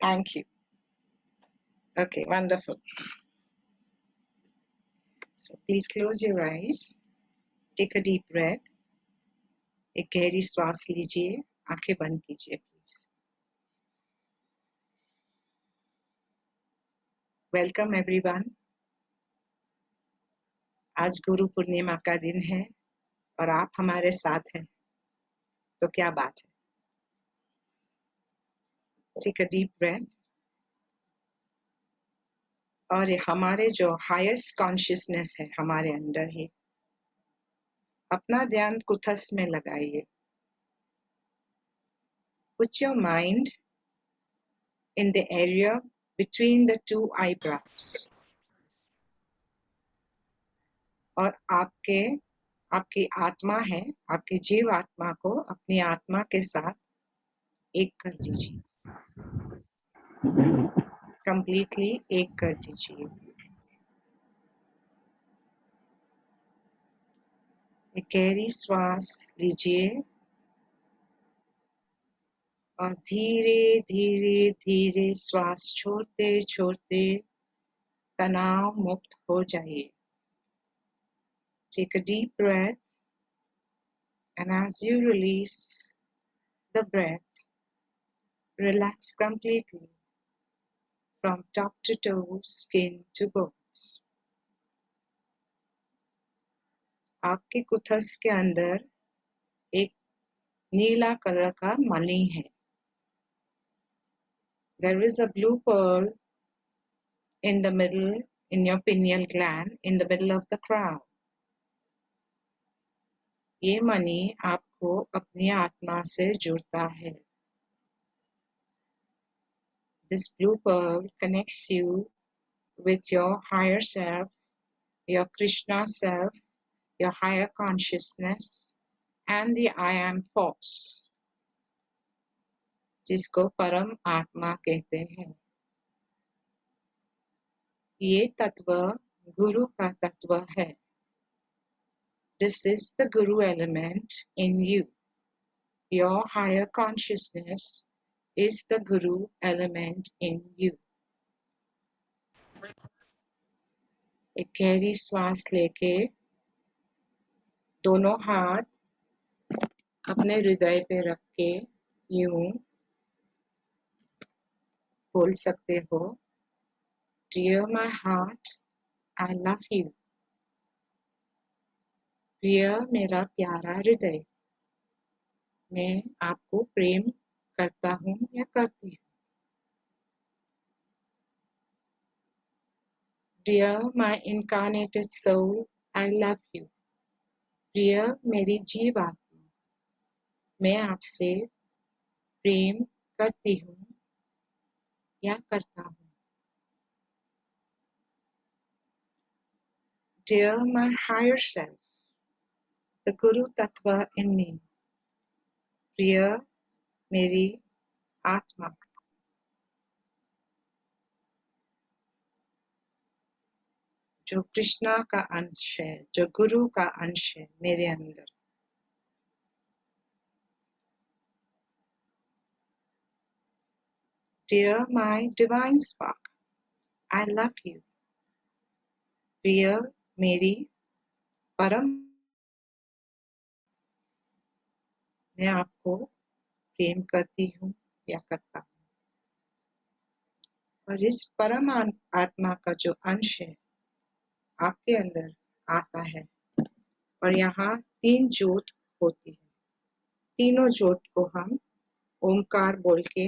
Thank you. Okay, wonderful. So please close your eyes. Take a deep breath. एक गहरी श्वास लीजिए, आंखें बंद कीजिए प्लीज. Welcome everyone. आज गुरु पूर्णिमा का दिन है और आप हमारे साथ हैं, तो क्या बात है. Take a deep breath. और ये हमारे जो हाईएस्ट कॉन्शियसनेस है हमारे अंदर ही, अपना ध्यान कुथस में लगाइए. Put your mind in the area between the two eyebrows. और आपकी आत्मा है, आपकी जीव आत्मा को अपनी आत्मा के साथ एक कर दीजिए. कंप्लीटली एक कर दीजिए. एक गहरी श्वास लीजिए और धीरे धीरे धीरे श्वास छोड़ते छोड़ते तनाव मुक्त हो जाइए. Take a deep breath, and as you release the breath, relax completely from top to toe, skin to bones. आपके कुथस के अंदर एक नीला कलर का मणि है. There is a blue pearl in the middle, in your pineal gland, in the middle of the crown. ये मणि आपको अपनी आत्मा से जुड़ता है. This blue pearl connects you with your higher self, your Krishna self, your higher consciousness, and the I am force, जिसको परम आत्मा कहते हैं. ये तत्व गुरु का तत्व है. This is the Guru element in you. Your higher consciousness is the Guru element in you. एक गहरी श्वास लेके दोनों हाथ अपने हृदय पे रख के यूं बोल सकते हो, Dear my heart, I love you. प्रिय मेरा प्यारा हृदय, मैं आपको प्रेम करता हूँ या करती हूँ. Dear my incarnated soul, I love you. प्रिय मेरी जीव आत्मा, मैं आपसे प्रेम करती हूँ या करता हूँ. Dear my higher self, the Guru Tattva in me. प्रिय मेरी आत्मा, जो कृष्णा का अंश है, जो गुरु का अंश है मेरे अंदर. Dear my divine spark, I love you. प्रिय मेरी परम, मैं आपको प्रेम करती हूँ या करता हूँ. और इस परम आत्मा का जो अंश है आपके अंदर आता है, और यहाँ 3 ज्योत होती है. तीनों ज्योत को हम ओमकार बोल के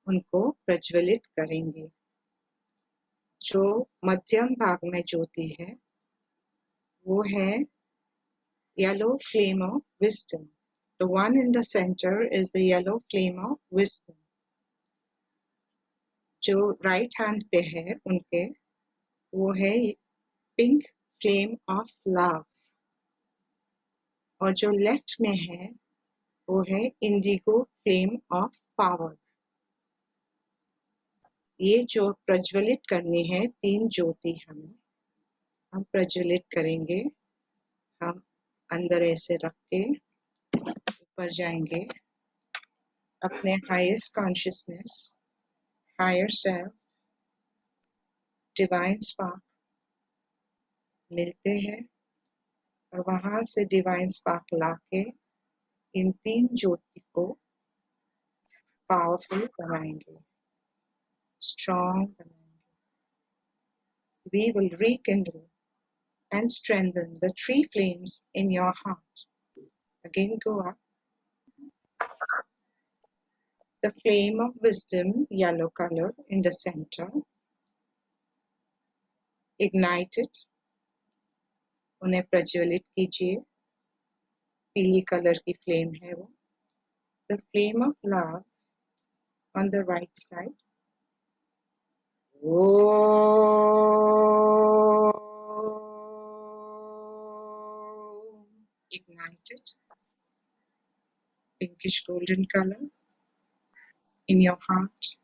उनको प्रज्वलित करेंगे. जो मध्यम भाग में ज्योति है वो है yellow flame of wisdom. The one in the center is the yellow flame of wisdom. जो राइट हैंड पे है उनके, वो है पिंक फ्लेम ऑफ लव. और जो लेफ्ट में है वो है इंडिगो फ्लेम ऑफ पावर. ये जो प्रज्वलित करनी है 3 ज्योति हम प्रज्वलित करेंगे. हम अंदर ऐसे रख के ऊपर जाएंगे अपने highest consciousness, higher self, divine spark मिलते हैं और वहां से divine spark लाके इन तीन ज्योति को powerful बनाएंगे, strong बनाएंगे. We will rekindle and strengthen the three flames in your heart. Again, go up. The flame of wisdom, yellow color in the center. Ignite it. उन्हें प्रज्वलित कीजिए. पीली कलर की फ्लेम है वो. The flame of love on the right side. Ignite it. Pinkish golden color in your heart.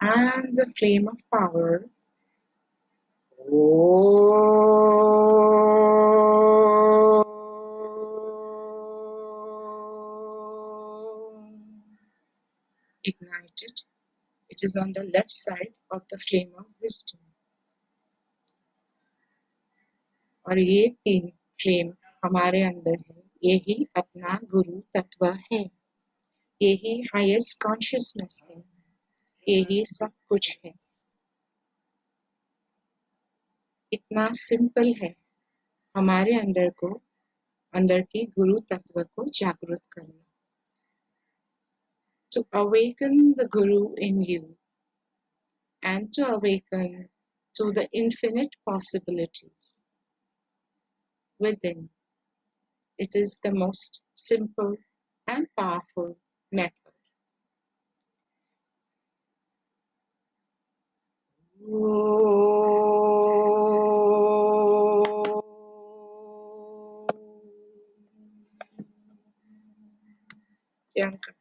And the flame of power. Ignite it. It is on the left side of the flame of wisdom. और ये तीन flame हमारे अंदर है. यही अपना गुरु तत्व है. यही हाईएस्ट कॉन्शियसनेस है. यही सब कुछ है. इतना सिंपल है हमारे अंदर की गुरु तत्व को जागृत करना. To awaken the Guru in you and to awaken to the infinite possibilities within. It is the most simple and powerful method. Priyanka.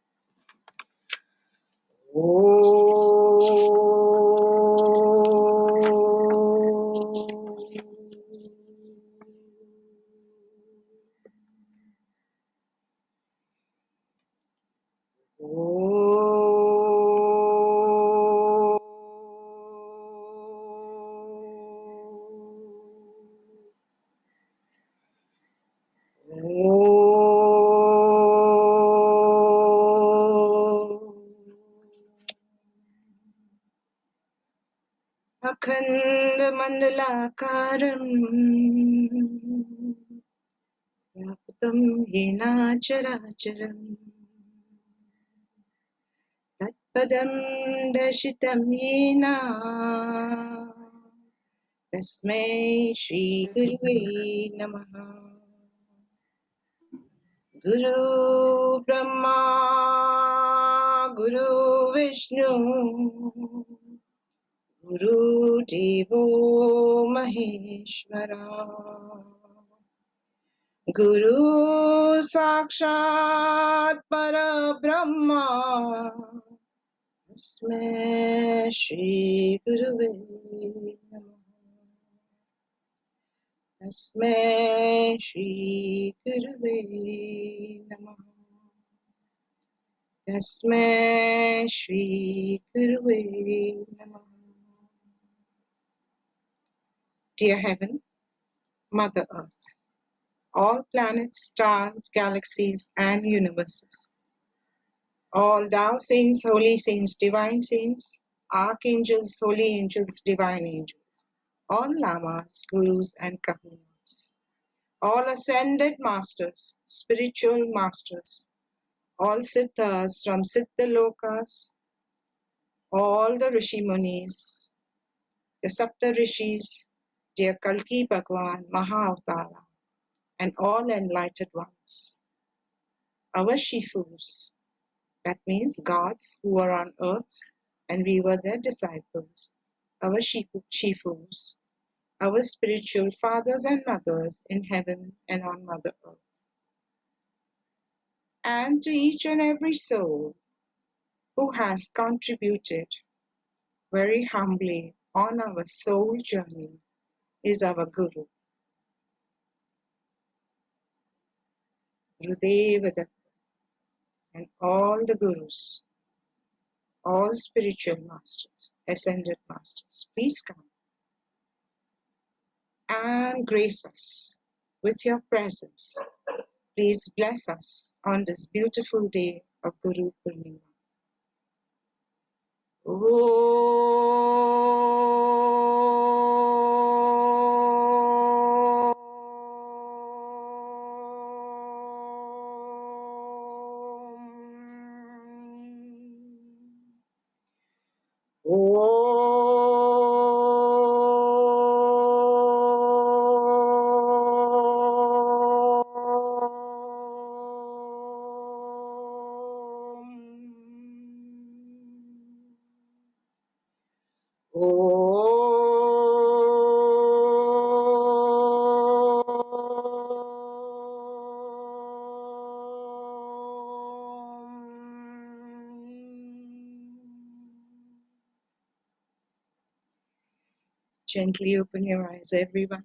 अखण्डमण्डलाकारम् व्याप्तं येन चराचरम् तत्पदं दर्शितं येन तस्मै श्रीगुरुवे नमः. गुरु ब्रह्मा गुरु विष्णु गुरुदेवो महेश्वरा. गुरु साक्षात् परब्रह्मा तस्मै श्री गुरुवे नमः. तस्मै श्री गुरुवे नमः. तस्मै श्री गुरुवे नमः. Dear Heaven, Mother Earth, all planets, stars, galaxies, and universes, all Tao saints, holy saints, divine saints, archangels, holy angels, divine angels, all lamas, gurus, and kahunas, all ascended masters, spiritual masters, all siddhas from Siddha Lokas, all the Rishi Munis, the Sapta Rishis, dear Kalki Bhagwan, Maha-Avtara, and all enlightened ones, our Shifus, that means gods who were on earth and we were their disciples, our Shifus, our spiritual fathers and mothers in heaven and on Mother Earth. And to each and every soul who has contributed very humbly on our soul journey is our Guru. Gurudeva Datta, and all the gurus, all spiritual masters, ascended masters, please come and grace us with your presence. Please bless us on this beautiful day of Guru Purnima. Gently open your eyes, everyone.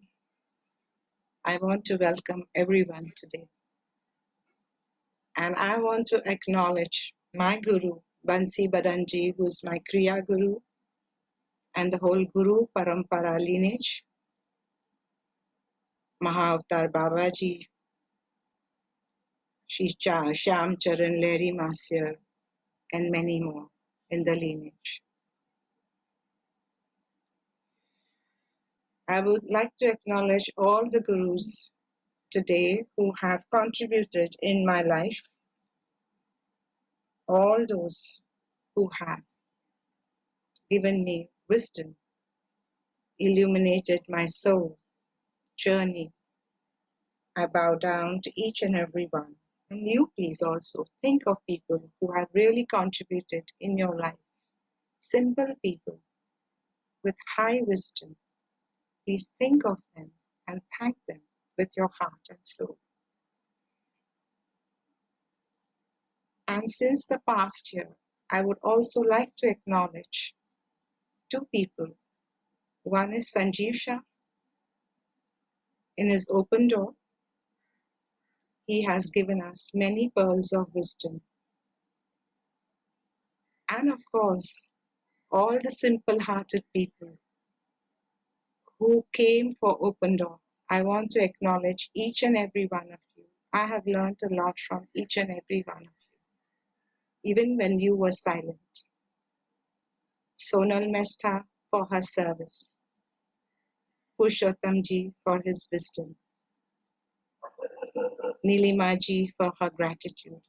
I want to welcome everyone today. And I want to acknowledge my Guru, Bansi Badanji, who is my Kriya Guru, and the whole Guru Parampara lineage, Mahavatar Babaji, Shri Shyam Charan Lahiri Masir, and many more in the lineage. I would like to acknowledge all the Gurus today who have contributed in my life, all those who have given me wisdom, illuminated my soul journey. I bow down to each and every one. And you please also think of people who have really contributed in your life. Simple people with high wisdom. Please think of them and thank them with your heart and soul. And since the past year, I would also like to acknowledge two people. One is Sanjeev Shah. In his open door, he has given us many pearls of wisdom. And of course, all the simple-hearted people who came for Open Door. I want to acknowledge each and every one of you. I have learned a lot from each and every one of you, even when you were silent. Sonal Mehta for her service, Purushottamji for his wisdom, Nilimaji for her gratitude.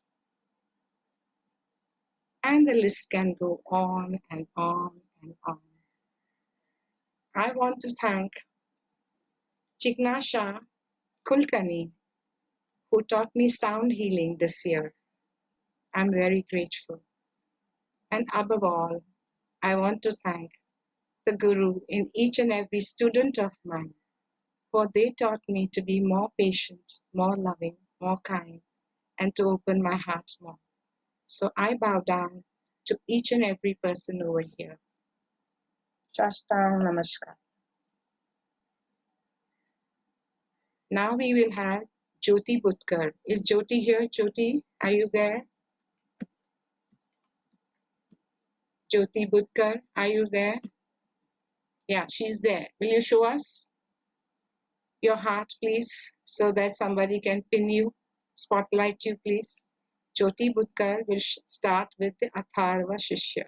And the list can go on and on and on. I want to thank Chignasha Kulkarni, who taught me sound healing this year. I'm very grateful. And above all, I want to thank the Guru in each and every student of mine, for they taught me to be more patient, more loving, more kind, and to open my heart more. So I bow down to each and every person over here. Shashtang Namaskar. Now we will have Jyoti Butkar. Is Jyoti here? Jyoti, are you there? Jyoti Butkar, are you there? Yeah, she's there. Will you show us your heart, please, so that somebody can pin you, spotlight you, please? Jyoti Butkar will start with the Atharva Shishya.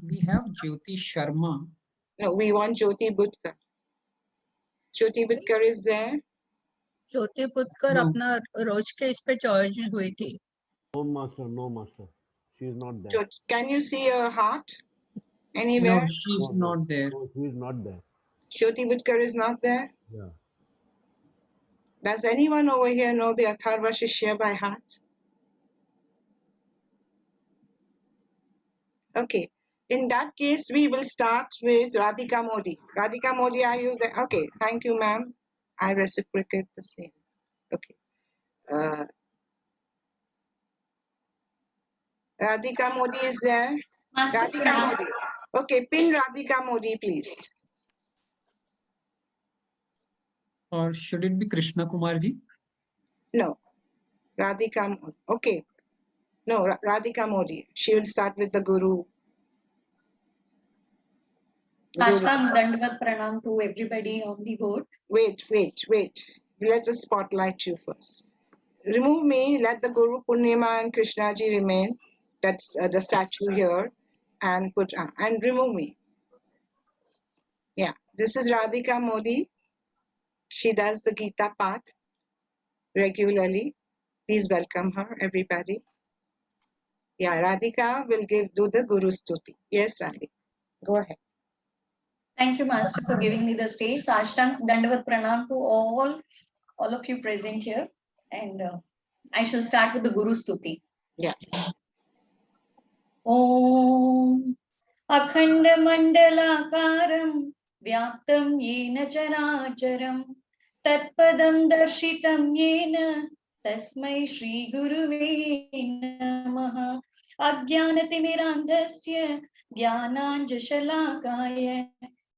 We have Jyoti Sharma. No, we want Jyoti Butkar. Jyoti Butkar is there? Jyoti पुत्कर No. अपना रोज के इस पे choice हुई थी. No master, she is not there. Can you see her heart anywhere? No, she's not there. No, she is not there. Jyoti Butkar is not there? Yeah. Does anyone over here know the Atharva Shishya by heart? Okay. In that case, we will start with Radhika Modi. Radhika Modi, are you there? Okay. Thank you, ma'am. I reciprocate the same. Okay. Radhika Modi is there? Radhika Modi. Okay, pin Radhika Modi, please. Or should it be Krishna Kumar ji? No. Radhika. Okay. No, Radhika Modi. She will start with the Guru. Ashtang Dandavat Pranam to everybody on the board. Wait. Let's just spotlight you first. Remove me. Let the Guru Purnima and Krishnaji remain. That's the statue here, and put and remove me. Yeah, this is Radhika Modi. She does the Gita path regularly. Please welcome her, everybody. Yeah, Radhika will do the Guru Stuti. Yes, Radhika. Go ahead. Thank you, Master, for giving me the stage. Ashtang Dandavat Pranam to all of you present here. And I shall start with the Guru Stuti. Yeah. Om Akhandamandalakaram Vyaptam Yena Characharam Tatpadam Darshitam Yena Tasmai Shri Guruve Namaha Ajnanatimmirandhasya Jnananjashalakaya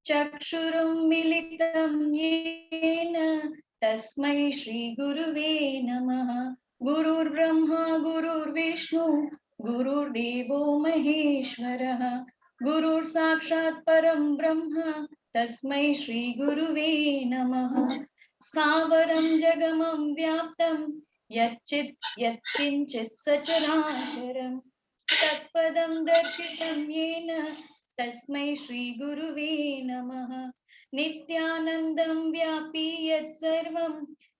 Chakshurum Militam Yena Tasmai Shri Guruve Namaha Gurur Brahma Gurur Vishnu Gurur Devo Maheshwarah Gurur Sakshat Param Brahma Tasmai Shri Guruve Namaha Stavaram Jagamam Vyaptam Yatchit Yatkinchit Sacharacharam Tatpadam Darshitam Yena Tasmai Shri Guruve Namaha Nityanandam Vyapi Yat Sarvam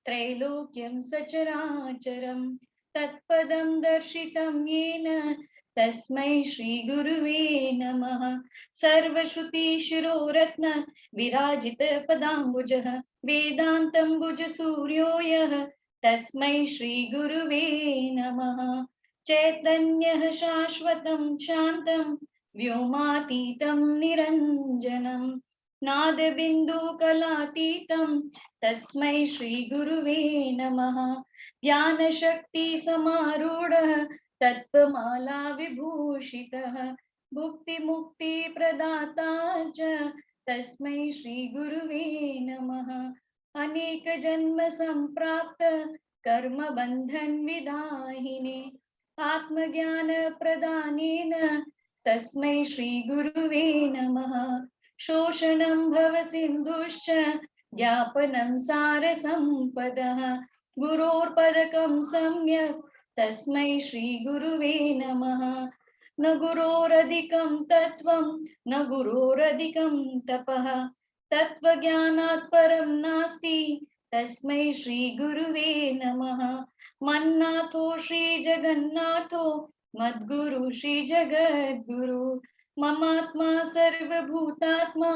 Trailokyam Sacharacharam Tatpadam Darshitam Yena Tasmai Shri Guruve Namaha Sarvashruti Shiro Ratna Virajita Padambujah Vedantam Bhuja Suryoyah Tasmai Shri Guruve Namaha Chaitanyah Shashvatam Shantam Vyomatitam Niranjanam Nadabindu Kalatitam Tasmai Shri Guruve Namaha Jnana Shakti Samarudha Tatpamala Vibhushitah Bhukti Mukti Pradata Cha Tasmai Shri Guruve Namaha Aneka Janma Samprapta Karma Bandhan Vidahine Atma Jnana Pradhanena Tasmai Shri Guruve Namaha Shoshanam Bhava Sindhuscha Jnapanam Sara Sampadah Gurur Padakam Samyak Tasmai Shri Guruve Namaha Na Gururadikam Tattvam Na Gururadikam Tapah Tattva Jnanat Param Nasti Tasmai Shri Guruve Namaha Mannatho Shri Jagannatho Madguru Shri Jagadguru Mamatma Sarva Bhutatma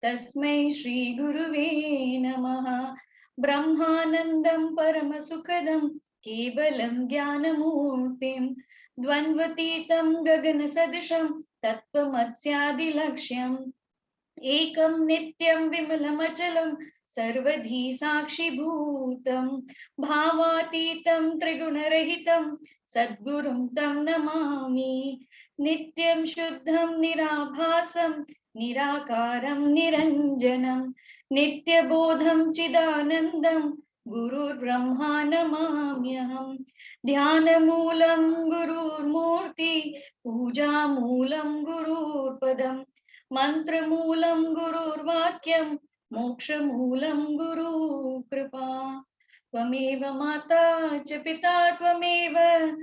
Tasmai Shri Guruve Namaha Brahmanandam Paramasukadam Kevalam Jnanamurtim Dvanvatitam Gaganasadisham Tattvamatsyadilaksham Ekam Nityam Vimalamachalam Sarvadhi Sakshi Bhutam Bhavatitam Trigunarahitam Sadgurum Tam Namami Nityam Shuddham Nirabhasam Nirakaram Niranjanam Nityabodham Chidanandam Gurur Brahma Namamyaham Dhyanamoolam Gurur Murti Puja Moolam Gurur Padam Mantramulam Gurur Vakyam Mokshamulam Guru Kripa Tvameva Mata Cha Pita Tvameva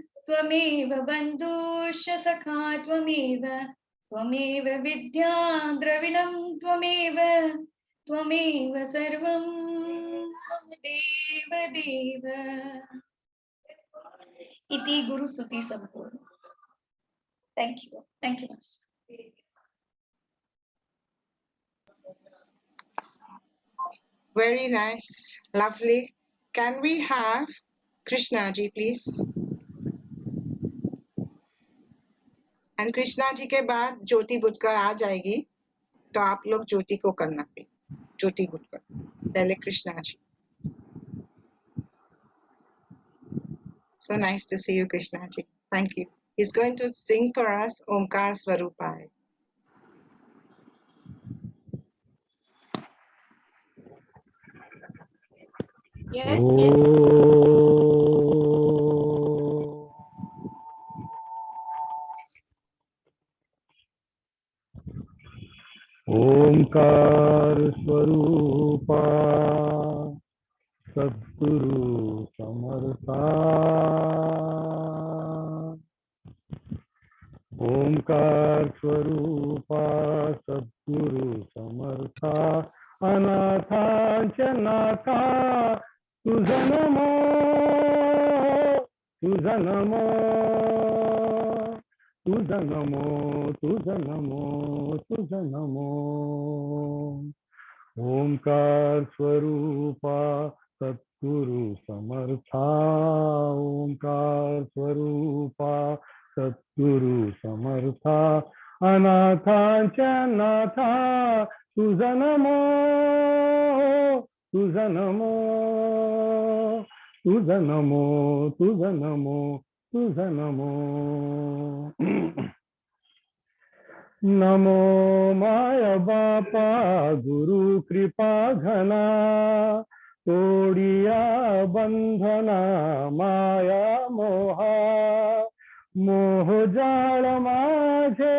Bandhusya Sakha Tvameva Vidya Dravinam Tvameva Sarvam Deva Deva Iti Guru Stuti Sampurna. Thank you, Master. Very nice. Lovely. Can we have Krishna ji, please? And Krishna जी के बाद ज्योति बुटकर आ जाएगी तो आप लोग ज्योति को करना भी ज्योति बुटकर पहले Krishna ji. So nice to see you, Krishna ji. Thank you. He's going to sing for us Omkar Swarupaya. Yes, Oh. ओंकार स्वरूपा सद्गुरु समर्था ओंकार स्वरूपा सद्गुरु समर्था अनाथांच्या नाथा तुझा नमो तुझा नमो तुझा नमो तुझा नमो तुझा नमो ओंकार स्वरूपा सद्गुरु समर्था ओंकार स्वरूपा सद्गुरु समर्था अनाथांच्या नाथा तुझा नमो तुझा नमो तुझा नमो तुझा नमो तुझा नमो नमो माया बापा गुरु कृपा घना तोडिया बंधना माया मोहा मोह जाळ माझे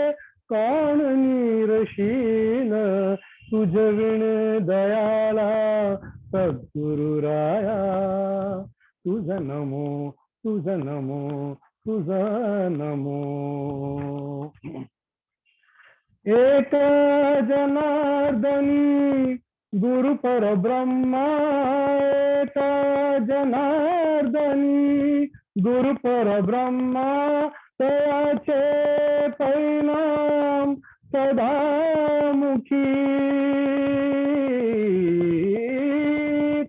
कोण निरशील तुझ विण दयाला सद्गुरु राया तुझा नमो तुझा नमो तुझा नमो एक जनार्दनी गुरु परब्रह्मा एक जनार्दनी गुरु परब्रह्मा तयाचे परिणाम सदामुखी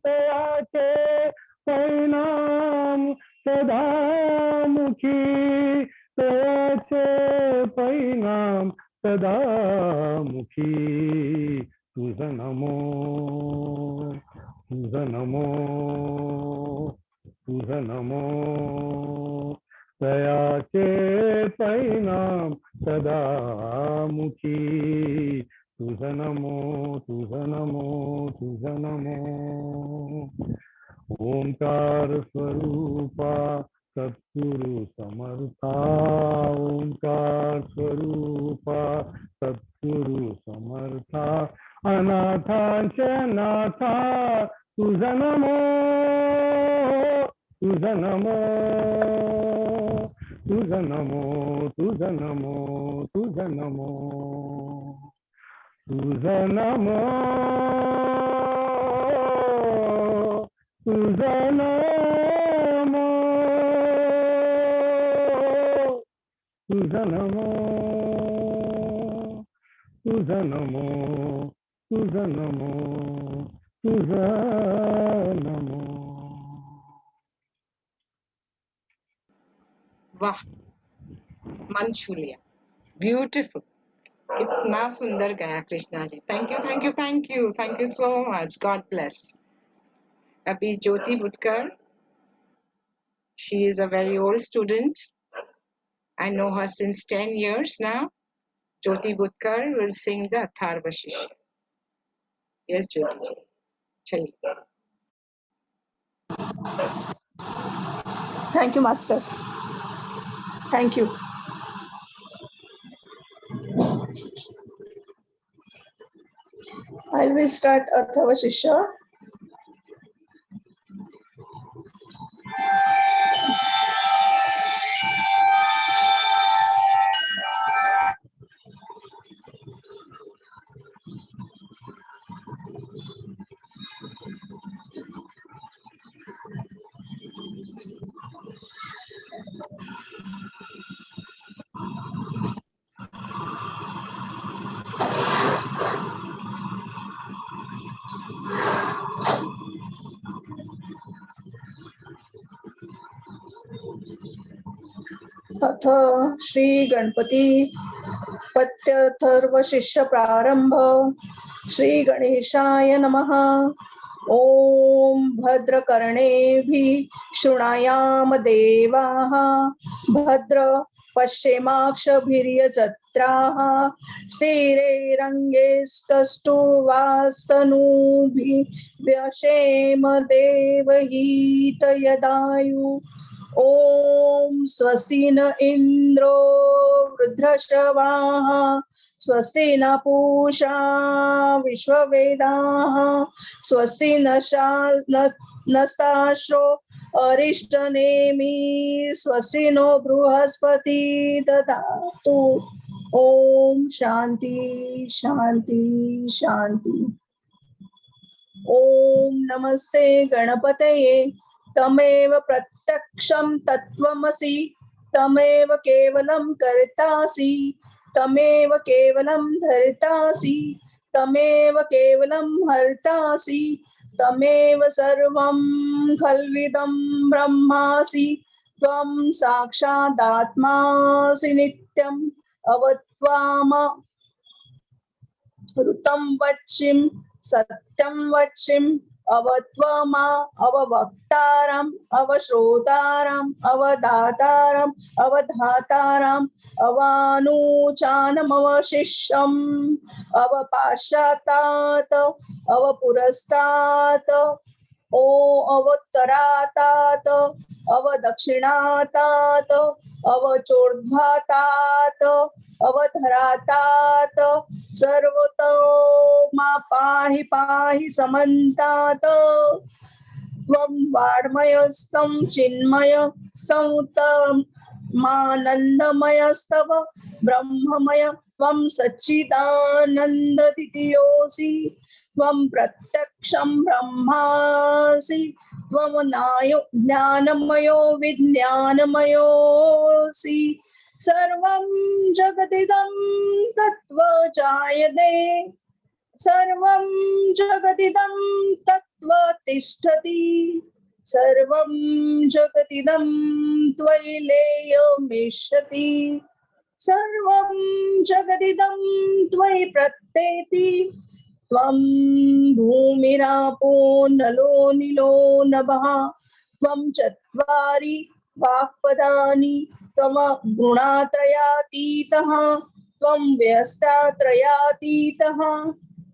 तयाचे परिणाम सदामुखी तयाचे परिणाम सदामुखी तुझा नमो तुझा नमो तुझा नमो तयाचे परिणाम सदामुखी तुझा नमो तुझा नमो तुझा नमो ओंकार स्वरूपा सद्गुरु समर्था ओंकार स्वरूपा सद्गुरु समर्था अनाथांच्या नाथा तुझा नमो तुझा नमो तुझा नमो तुझा नमो तुझा नमो तुझा नमो तुझा नमो तुझा नमो तुझा नमो तुझा नमो तुझा नमो वाह, मन छू लिया, ब्यूटीफुल। कितना सुंदर गाया Krishna ji. Thank you thank you thank you thank you so much. God bless. अभी Jyoti बुटकर, she is a very old student. I know her since 10 years now. Jyoti Butkar will sing the Atharva Shishya. Yes, Jyoti ji. Chaliye. Thank you, Master. Thank you. I will start Atharva Shishya. अथ श्री गणपती पत्यथर्व शिष्य प्रारंभ। श्री गणेशाय नमः। ओम भद्रकर्णेभिः शृणुयाम देवाः भद्र पश्येमाक्षभिर्यजत्राः स्थिरैरङ्गैस्तुष्ट्वास्तनूभिः व्यशेम देवहीतयदायु। ओम स्वस्ति न इंद्रो वृद्धश्रवाः स्वस्ति न पूषा विश्ववेदाः स्वस्ति नस्ताश्रो अरिष्टनेमि स्वस्ति नो बृहस्पति ददातु। ओम शांति शांति शांति। ओम नमस्ते गणपतये तमेव प्रत्यक्षं तत्त्वमसि तमेव केवलं कर्तासि तमेव केवलं धर्तासि तमेव केवलं हर्तासि तमेव सर्वं खल्विदं ब्रह्मासि त्वं साक्षादात्मासि नित्यम् अवत्वामृतं वच्चिं सत्यं वच्चिं अवत्वमा अववक्तारम् अवश्रोतारम् अवदातारम् अवधातारम् अवानुचानमवशिष्यम् अवपाश्चात्तात् अवपुरस्तात् ओ अवोत्तरातात् अवदक्षिणातात् अवचोर्ध्वातात् अवधरातात् सर्वतो मा पाहि पाहि समन्तात् त्वं वाङ्मयस्तं चिन्मयस्तमानन्दमयस्तव ब्रह्ममय त्वं सच्चिदानन्दद्वितीयोऽसि त्वं प्रत्यक्षं ब्रह्मासि त्वं ज्ञानमयो विज्ञानमयोऽसि सर्वं जगदिदं तत्त्वजायते सर्वं जगदिदं तत्त्वतिष्ठति सर्वं जगदिदं त्वयि लेयमिष्यति सर्वं जगदिदं त्वयि प्रत्येति त्वं भूमिरापो नलो निलो नभः त्वं चत्वारि वाक्पदानि त्वं गुणात्रयातीतः त्वं व्यस्तात्रयातीतः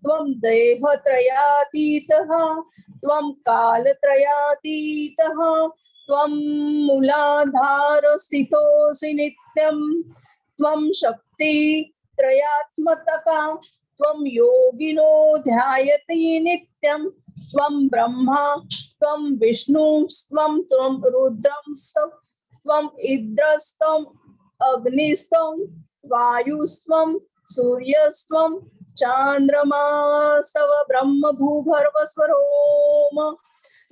त्वं देहत्रयातीतः त्वं कालत्रयातीतः त्वं मूलाधारस्थितोऽसि नित्यं त्वं शक्तित्रयात्मकः त्वं योगिनो ध्यायति नित्यं त्वं ब्रह्मा त्वं विष्णुस्त्वं रुद्रस्त्वं त्वं इन्द्रस्त्वं अग्निस्त्वं वायुस्त्वं सूर्यस्त्वं चान्द्रमास्तव ब्रह्म भूगर्भस्वरोम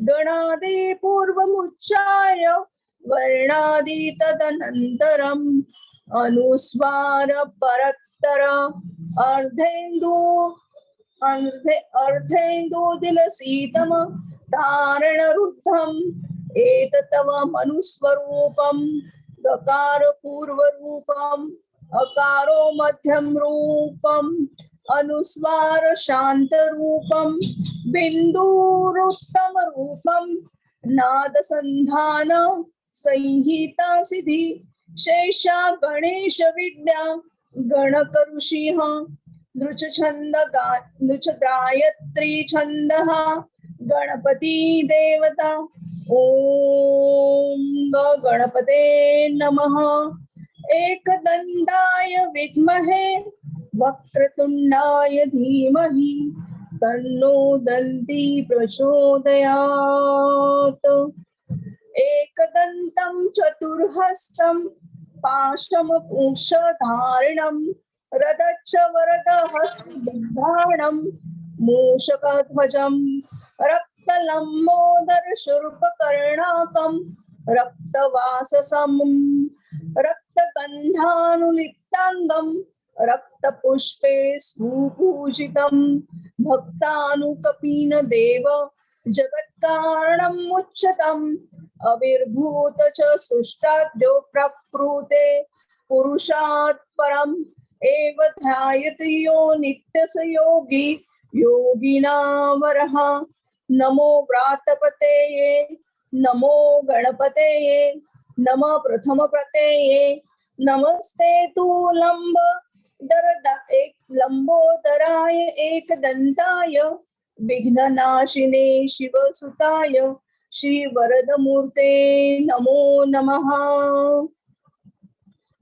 गणादि पूर्वमुच्चार्य वर्णादि तदनन्तरम् अनुस्वार परत्तर अर्धेन्दुदिलसीतम धारणरुद्धम् एततव मनुस्वरूपम् गकार पूर्वरूपम् अकारो मध्यम रूपम् अनुस्वार शांत रूपम् बिंदुरुत्तम रूपम् नाद संधान संहिता सिद्धि शेषा गणेश विद्या गणकरुषिः नृच छंद नृच गायत्री छंदः गणपति देवता ओम गणपते नमः एकदंताय विद्महे वक्रतुंडाय धीमहि तन्नो दन्ती प्रचोदयात् एकदन्तं चतुर्हस्तं पाशमकुशधारिणं रदच्च वरदहस्तं मूषकध्वजं रक्तलम्बोदर शूर्पकर्णाकं रक्तवाससं रक्तगन्धानुलिप्ताङ्गं रक्तपुष्पे सुपूजितं भक्तानुकपीन देव जगत्कारणम् उच्यतम् अविर्भूत च सुष्टाद्यो प्रकृते पुरुषात् परम् एव ध्यायति यो नित्यस योगी योगिनावरः नमो व्रातपतये नमो गणपतये नमः प्रथम प्रत्यये नमस्ते तु लंबोदराय एकदंताय विघ्ननाशिने शिवसुताय श्री वरदमूर्ते नमो नमः।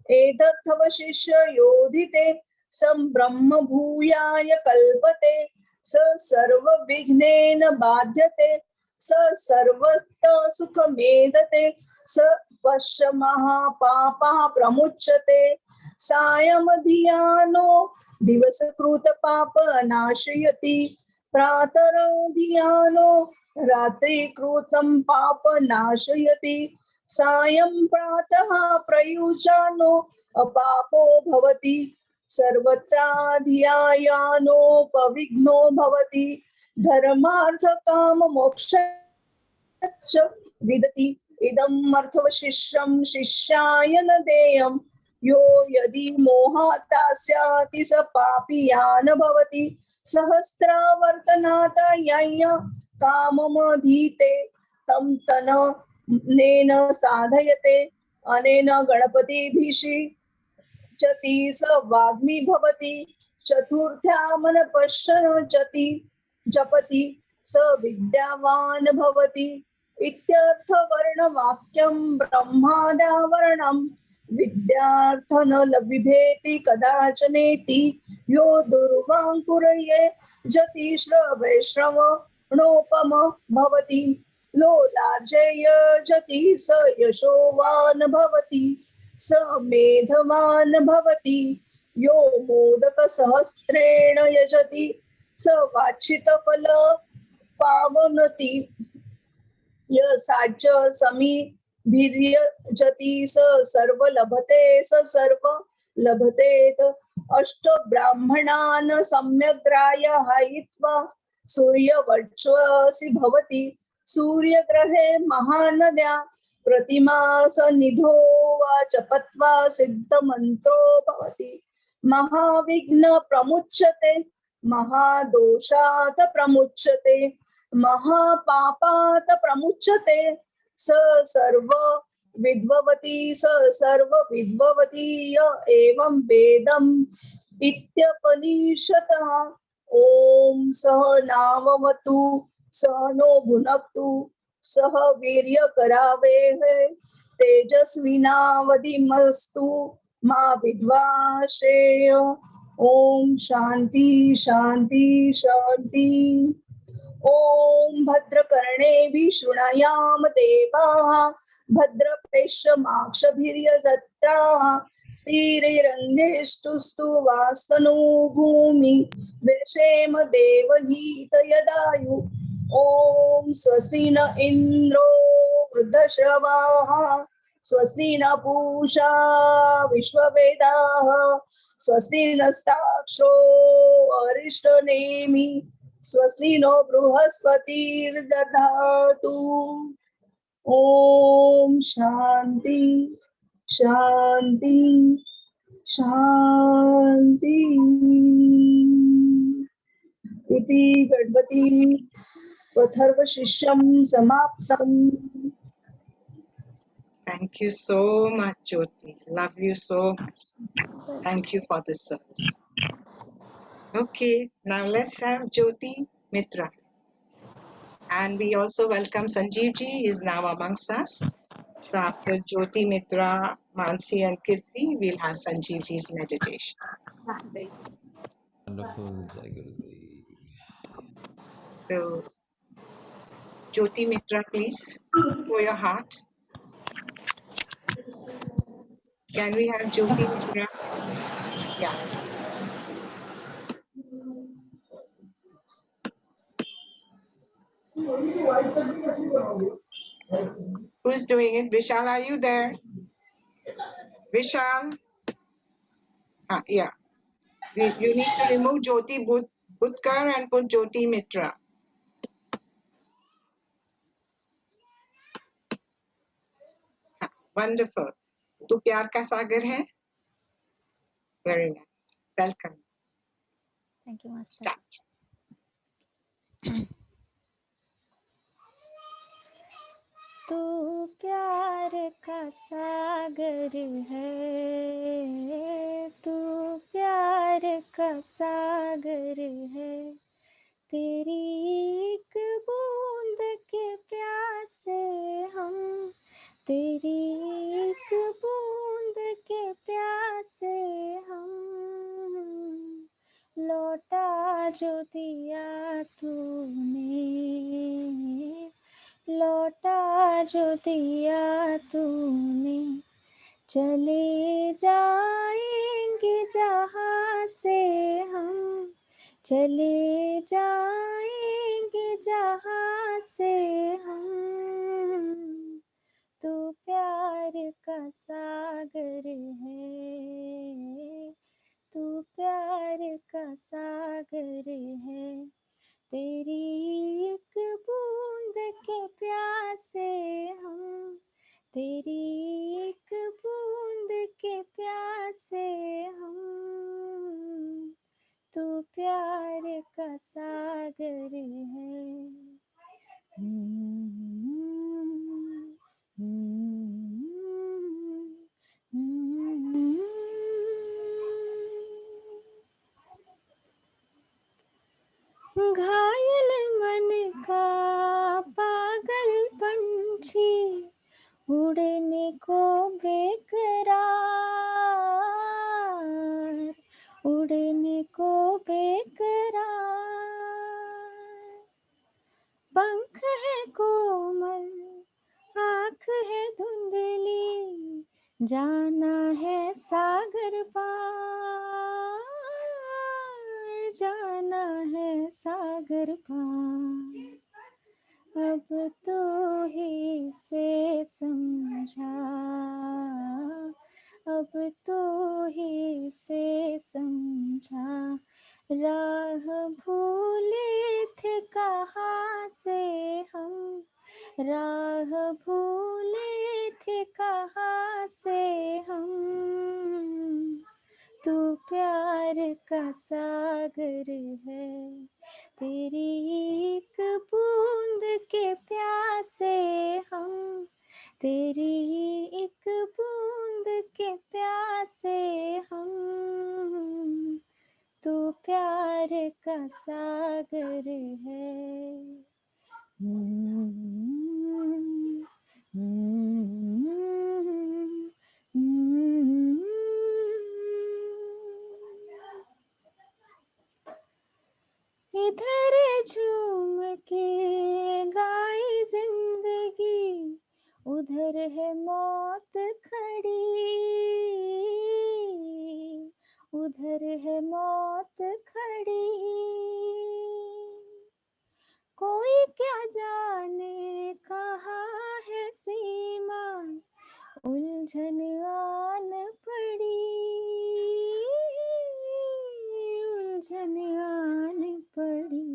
एतर्थवशिष्य योधिते संब्रह्म भूयाय कल्पते स सर्वविघ्नेन बाध्यते स सर्वत्र सुखमेदते स पश्य महापापा प्रमुच्यते सायमधियानो दिवसकृत पाप नाशयति प्रातरधियानो रात्रिकृतं पाप नाशयति सायं प्रातः प्रयुज्यानो अपापो भवति सर्वत्राधियायानोपविघ्नो भवति धर्मार्थ काम मोक्ष विदति इदम् अर्थवशिष्यं शिष्याय न देयं यो यदि मोहाता स्याति स पापीयान भवति सहस्रावर्तनात् यय काममधीते तं तनेन साधयते अनेन गणपतिभिषिचति स वाग्मी भवति चतुर्थ्यामन पश्यति जपति स विद्यावान् भवति इत्यर्थवर्णवाक्यं ब्रह्मादावरणं विद्यार्थ न लभिभेति कदाचनेति यो दुर्वाङ्कुरये जति श्रवैश्रवणोपम भवति लोलार्जय जति स यशोवान् भवति स मेधवान् भवति यो मोदक सहस्रेण यजति स वाञ्छितफल पावनति य साच समीभिर्यजति स सर्व लभते स सर्व लभतेत अष्ट ब्राह्मणान् सम्यक् ग्राह्ययित्वा सूर्यवर्चसि भवति सूर्यग्रहे महानद्या प्रतिमा सन्निधो वा जपत्वा सिद्धमन्त्रो भवति महाविघ्न प्रमुच्यते महादोषात् प्रमुच्यते महापापात् प्रमुच्यते स सर्व विद्ववती स सर्व विद्ववती य एवं वेदम् इत्यपनिषतः ओम सह नाववतु सह नो भुनक्तु सह वीर्यकरावेः तेजस्विनावधीमस्तु मा विद्वाषेय। ओम शांति शांति शांति। ओम भद्रकर्णेभिः शृणुयाम देवाः भद्रपश्यमाक्षभिर्यजत्राः स्थिरैरङ्गैस्तुस्तु वास्तनो भूमि विषेम देवहीत यदायु। ओम स्वस्ति न इन्द्रो वृद्धश्रवाः स्वस्ति न पूषा विश्ववेदाः स्वस्ति नस्ताक्षो अरिष्टनेमि स्वस्ति नो बृहस्पतिर्दधातु। ओम शांति शांति शांति। इति गणपति अथर्वशीर्षं समाप्तम्। Thank you so much, Jyoti. Love you so much. Thank you for this service. Okay, now let's have Jyoti Mitra. And we also welcome Sanjeev ji is now amongst us. So after Jyoti Mitra, Mansi and Kirti, we'll have Sanjeev ji's meditation. Wonderful, Jai Gurudev. So Jyoti Mitra, please, for your heart. Can we have Jyoti Mitra? Yeah. Who's doing it? Vishal, are you there? Vishal? Yeah. You need to remove Jyoti Budkar and put Jyoti Mitra. Wonderful. तू प्यार का सागर है? Very nice. Welcome. Thank you, Master. Start. तू प्यार का सागर है, तू प्यार का सागर है, तेरी एक बूंद के प्यासे हम, तेरी एक बूंद के प्यासे हम, लौटा जो दिया तूने, लौटा जो दिया तूने, चले जाएंगे जहाँ से हम, चले जाएंगे जहाँ से हम, तू प्यार का सागर है, तू प्यार का सागर है, तेरी एक बूंद के प्यासे हम, तेरी एक बूंद के प्यासे हम, तू प्यार का सागर है। घायल मन का पागल पंछी, उड़ने को बेकरार, उड़ने को बेकरार, पंख है कोमल, आँख है धुंधली, जाना है सागर पार, जाना है सागर पार, अब तो ही से समझा, अब तो ही से समझा, राह भूले थे कहाँ से हम, राह भूले थे कहाँ से हम, तू प्यार का सागर है, तेरी एक बूंद के प्यासे हम, तेरी एक बूंद के प्यासे हम, तू प्यार का सागर है। इधर झूम के गाई जिंदगी, उधर है मौत खड़ी, उधर है मौत खड़ी, कोई क्या जाने कहाँ है सीमा, उलझन आन पड़ी, उलझन आन पड़ी,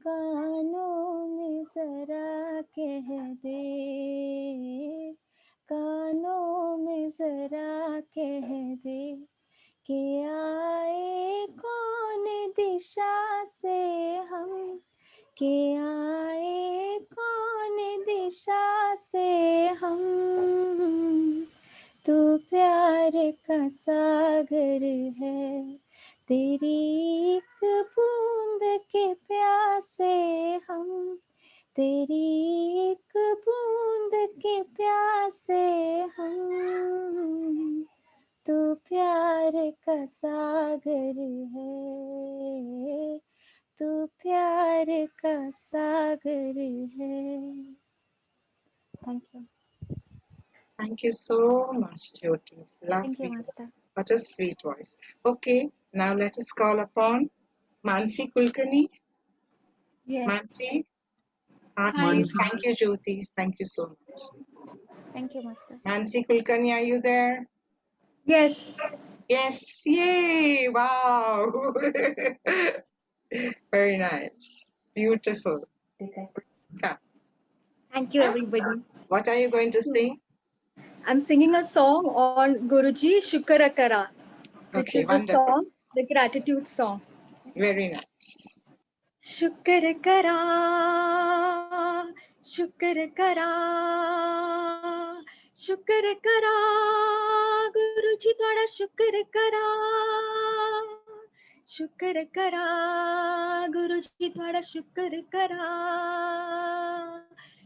कानों में जरा कह दे, कानों में जरा कह दे, कि आए कौन दिशा से हम, कि आए कौन दिशा से हम, तू प्यार का सागर है, तेरी एक बूंद के प्यासे हम, तेरी एक बूंद के प्यासे हम, तू प्यार का सागर है, तू प्यार का सागर है। Thank you. Thank you so much, Jyoti. Thank you, Lovely. Master. What a sweet voice. Okay, now let us call upon Mansi Kulkarni. Yes. Mansi, heartily Mansi. thank you, Jyoti. Thank you so much. Thank you, Master. Mansi Kulkarni, are you there? Yes. Yes, yay, wow. Very nice, beautiful. Come. Thank you, everybody. What are you going to sing? I'm singing a song on Guruji Shukra Kara, which Okay, is a wonderful. song, the gratitude song. Very nice. शुक्र करा, शुक्र करा, शुक्र करा, गुरु जी थोड़ा शुक्र करा, शुक्र करा गुरु जी थोड़ा शुक्र करा,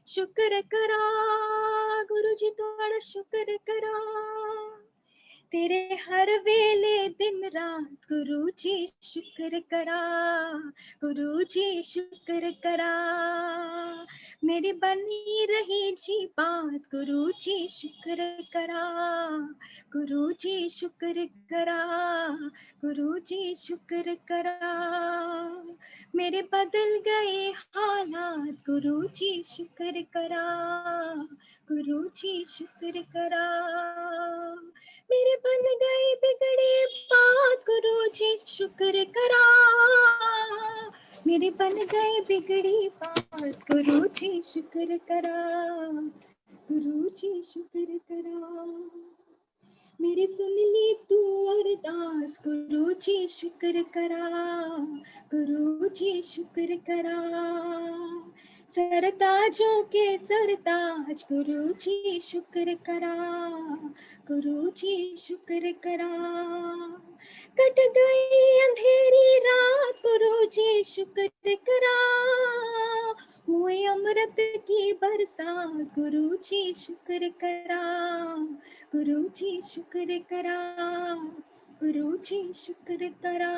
शुक्र करा गुरु जी थोड़ा शुक्र करा, तेरे हर वेले दिन रात गुरु जी शुक्र करा, गुरु जी शुक्र करा, मेरी बनी रही जी बात गुरु जी शुक्र करा, गुरु जी शुक्र करा, गुरु जी शुक्र करा, मेरे बदल गए हालात गुरु जी शुक्र करा, गुरु जी शुक्र करा, मेरे बन गए बिगड़े बात गुरु जी शुक्र करा, मेरे बन गए बिगड़ी बात गुरु जी शुक्र करा, गुरु जी शुक्र करा, मेरी सुन ली तू अरदास गुरु जी शुक्र करा, गुरु जी शुक्र करा, सरताजों के सरताज गुरु जी शुक्र करा, गुरु जी शुक्र करा, कट गई अंधेरी रात गुरु जी शुक्र करा, हुए अमृत की बरसात गुरु जी शुक्र करा, गुरु जी शुक्र करा, गुरु जी शुक्र करा,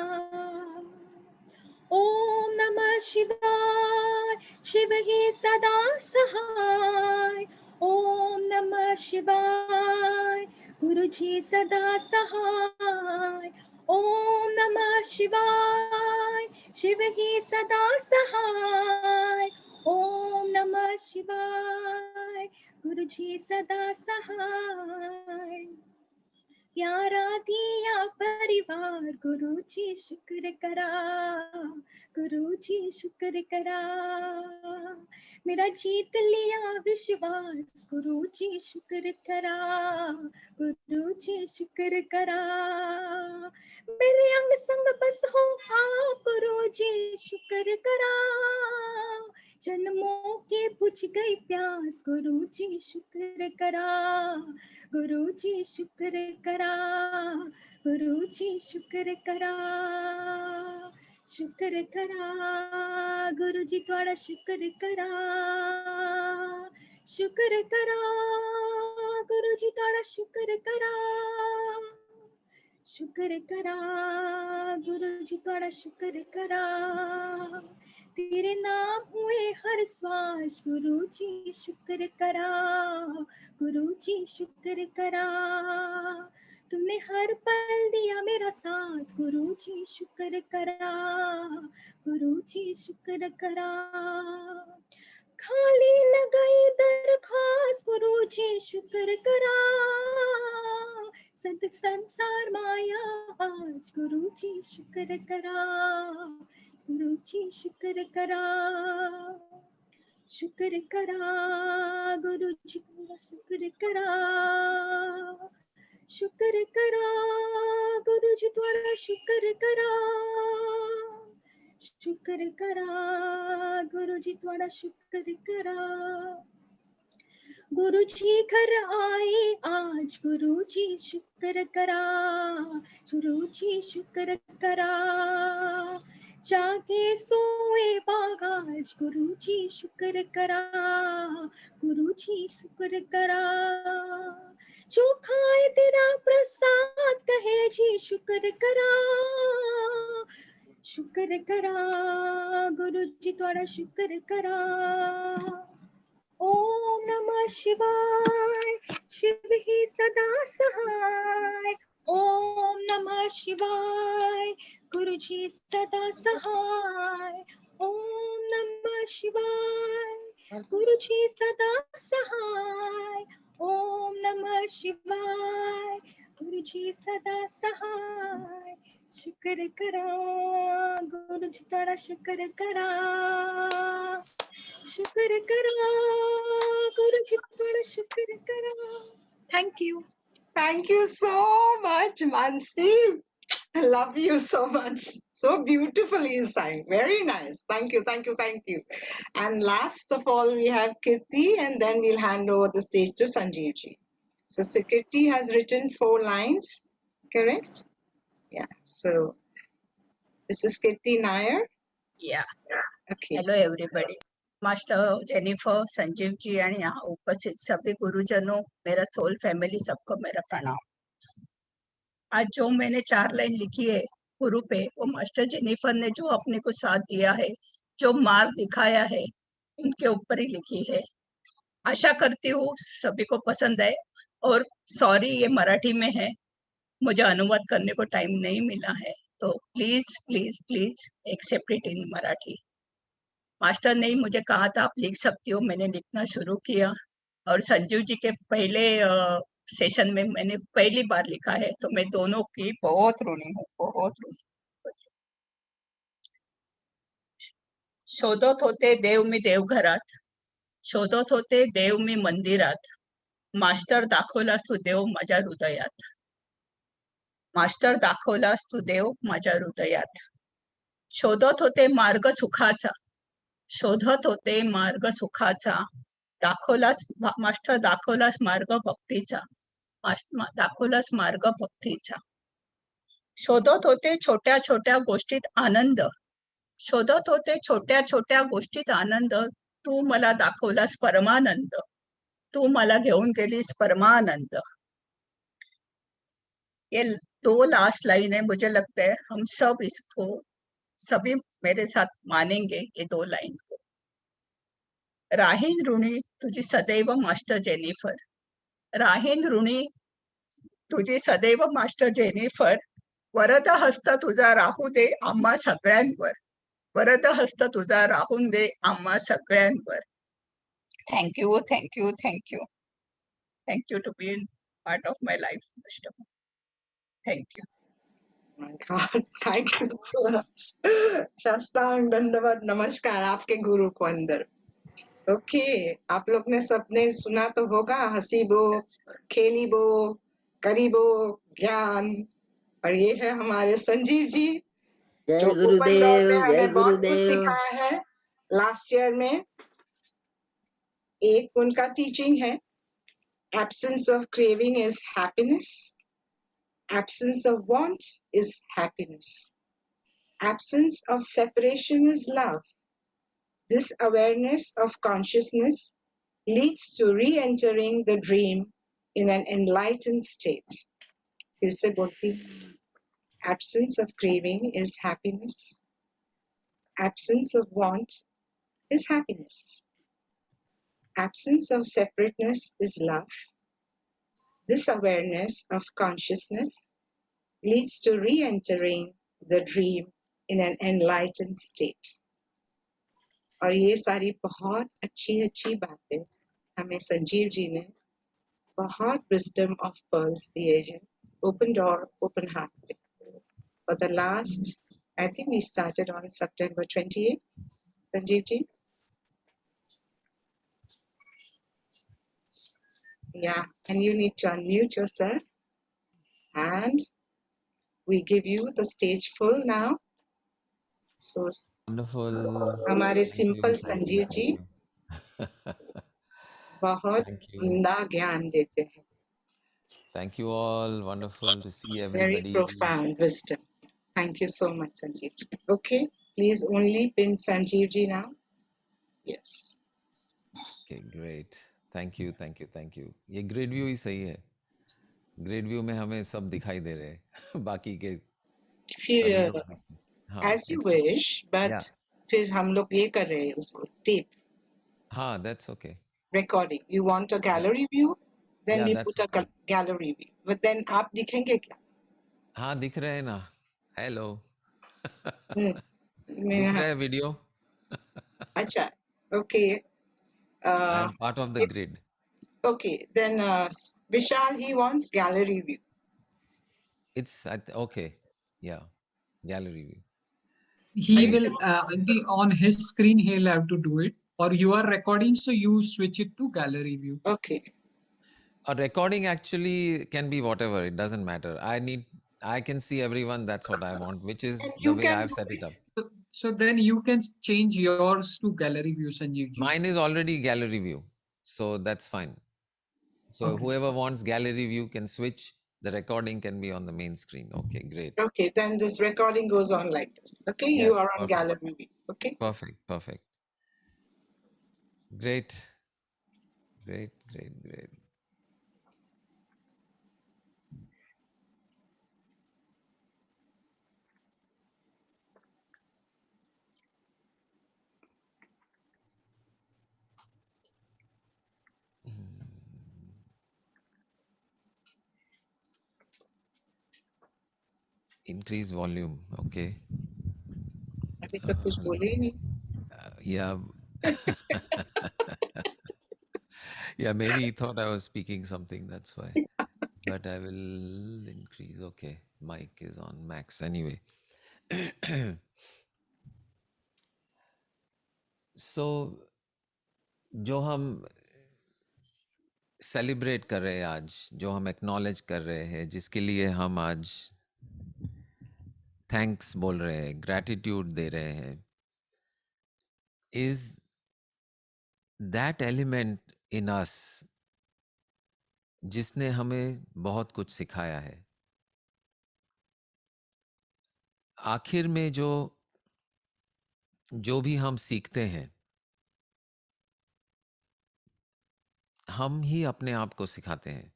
ओम नमः शिवाय, शिव ही सदा सहाय, ओम नमः शिवाय, गुरु जी सदा सहाय, ओम नमः शिवाय, शिव ही सदा सहाय, ओम नमः शिवाय, गुरु जी सदा सहाय, प्यारा दिया परिवार गुरु जी शुक्र करा, गुरु जी शुक्र करा, मेरा जीत लिया विश्वास गुरु जी शुक्र करा, गुरु जी शुक्र करा, मेरे अंग संग बस हो आप गुरु जी शुक्र करा, जन्मों के बुझ गई प्यास गुरु जी शुक्र करा, गुरु जी शुक्र करा, गुरु जी शुक्र करा, शुक्र करा गुरु जी थोड़ा शुक्र करा, शुक्र करा गुरु जी थोड़ा शुक्र करा, शुक्र करा गुरु जी थोड़ा शुक्र करा, तेरे नाम हुए हर श्वास गुरु जी शुक्र करा, गुरु जी शुक्र करा, तुमने हर पल दिया मेरा साथ गुरु जी शुक्र करा, गुरु जी शुक्र करा, खाली न गई दरखास्त गुरु जी शुक्र करा, संत संसार माया आज गुरु जी शुक्र करा, गुरु जी शुक्र करा, शुक्र करा गुरु जी का शुक्र करा, शुक्र करा गुरु जी थोड़ा शुक्र करा, शुक्र करा गुरु जी थोड़ा शुक्र करा, गुरु जी घर आए आज गुरु जी शुक्र करा, गुरु जी शुक्र करा, जागे सोए बाग आज गुरु जी शुक्र करा, गुरु जी शुक्र करा, जो खाए तेरा प्रसाद कहे जी शुक्र करा, शुक्र करा गुरु जी थोड़ा शुक्र करा, ओम नमः शिवाय, शिव ही सदा सहाय, ओम नमः शिवाय, गुरु जी सदा सहाय, ओम नमः शिवाय, गुरु जी सदा सहाय, ओम नमः शिवाय, गुरु जी सदा सहाय, शुक्र करा गुरु जी थोड़ा शुक्र करा, शुक्र करा गुरु जी थोड़ा शुक्र करा, thank you. Thank you so much, Mansi. I love you so much. So beautifully you sang. Very nice. Thank you, thank you, thank you. And last of all, we have Kirti, and then we'll hand over the stage to Sanjeev ji. So Kirti has written 4 lines, correct? Yeah. So This is Kirti Nair. Yeah. Okay. Hello everybody. Master Jennifer, Sanjeev ji और यहाँ उपस्थित सभी गुरुजनों, मेरा soul family, सबको मेरा प्रणाम। आज जो मैंने 4 लाइन लिखी है गुरु पे, वो मास्टर जेनिफर ने जो अपने को साथ दिया है, जो मार्ग दिखाया है, उनके ऊपर ही लिखी है। आशा करती हूँ सभी को पसंद आए। और सॉरी, ये मराठी में है, मुझे अनुवाद करने को टाइम नहीं मिला है, तो please please please accept it in Marathi. Master ने ही मुझे कहा था आप लिख सकती हो, मैंने लिखना शुरू किया। और संजीव जी के पहले सेशन में मैंने पहली बार लिखा है, तो मैं दोनों की बहुत ऋणी हूँ, बहुत ऋणी। शोधत होते देव मी देवघरात, शोधत होते देव मी मंदिरात, मास्टर दाखवलास तू देव माझ्या हृदयात, मास्टर दाखवलास तू देव माझ्या हृदयात। शोधत होते मार्ग सुखाचा, शोधत होते मार्ग सुखाचा, दाखवलास मास्टर दाखवलास मार्ग भक्तीचा, दाखवलास मार्ग भक्तीचा। शोधत होते छोट्या छोट्या गोष्टीत आनंद, शोधत होते छोट्या छोट्या गोष्टीत आनंद, तू मला दाखवलास परमानंद, तू मला घेऊन गेलीस परमानंद। ये 2 लास्ट लाइन है, मुझे लगता है हम सब इसको, सभी मेरे साथ मानेंगे ये 2 लाइन को। राहीन ऋणी तुझी सदैव मास्टर जेनिफर, राहीन ऋणी तुझी सदैव मास्टर जेनिफर, वरद हस्त तुझा राहू दे आम्हा सगळ्यांवर, वरद हस्त तुझा राहून दे आम्हा सगळ्यांवर। Thank you thank you thank you thank you to be in part of my life master. Thank you. My God, thank you so much. साष्टांग दंडवत नमस्कार आपके गुरु को अंदर। ओके, आप लोग ने सबने सुना तो होगा, हसीबो, खेलीबो, करीबो, ज्ञान। और ये है हमारे संजीव जी, जो जय ओपन डोर गुरुदेव, में जय हमें बहुत कुछ गुरुदेव। सिखाया है लास्ट ईयर में। एक उनका टीचिंग है, absence of craving is happiness, absence of want is happiness, absence of separation is love. This awareness of consciousness leads to re-entering the dream in an enlightened state. फिर से बोलती हूँ, absence of craving is happiness, absence of want is happiness, absence of separateness is love. This awareness of consciousness leads to re-entering the dream in an enlightened state. और ये सारी बहुत अच्छी अच्छी बातें हमें संजीव जी ने बहुत wisdom of pearls दिए हैं, open door, open heart पे। For the last, I think we started on September 28th, Sanjeev ji. Yeah, and you need to unmute yourself, and we give you the stage full now. So Wonderful. हमारे Thank you, simple thank you, Sanjeev thank ji you. बहुत Thank you. उम्दा ज्ञान देते हैं। Thank you all. Wonderful to see Very everybody. profound wisdom. Thank you so much, Sanjeev ji. Okay, please only pin Sanjeev ji now. Yes. Okay, great. Thank you, thank you, thank you. ये grade view ही सही है। Grade view में हमें सब दिखाई दे रहे हैं। बाकी के If you, सभी लोग हाँ, as you it's wish, but yeah. फिर हम लोग ये कर रहे हैं उसको tape हाँ, that's okay. recording. You want a gallery view, then Yeah, we that's put a okay. gallery view. But then आप दिखेंगे क्या? हाँ, दिख रहे हैं ना। हेलो। मैं दिख रहा है वीडियो? अच्छा, okay. I am part of the grid. Okay, then Vishal, he wants gallery view. It's okay. Yeah, gallery view. He will be on his screen. He'll have to do it, or you are recording, so you switch it to gallery view. Okay. A recording actually can be whatever. It doesn't matter. I can see everyone. That's what I want, which is the way I've set it up. So then you can change yours to gallery view, Sanjeev ji. Mine is already gallery view, so that's fine. So Okay. whoever wants gallery view can switch The recording can be on the main screen. Okay, great. Okay, then this recording goes on like this. Okay, you Yes, are on perfect. gallery view. Okay. Perfect, perfect. Great, great, great, great. Increase volume. Okay. अभी तक कुछ बोले ही नहीं. Yeah. Yeah, maybe he thought I was speaking something, that's why. But I will increase. Okay, mic is on max anyway. So, जो हम celebrate कर रहे हैं आज, जो हम एक्नॉलेज कर रहे हैं, जिसके लिए हम आज थैंक्स बोल रहे हैं, ग्रैटिट्यूड दे रहे हैं, इज दैट एलिमेंट इन अस जिसने हमें बहुत कुछ सिखाया है. आखिर में जो भी हम सीखते हैं, हम ही अपने आप को सिखाते हैं.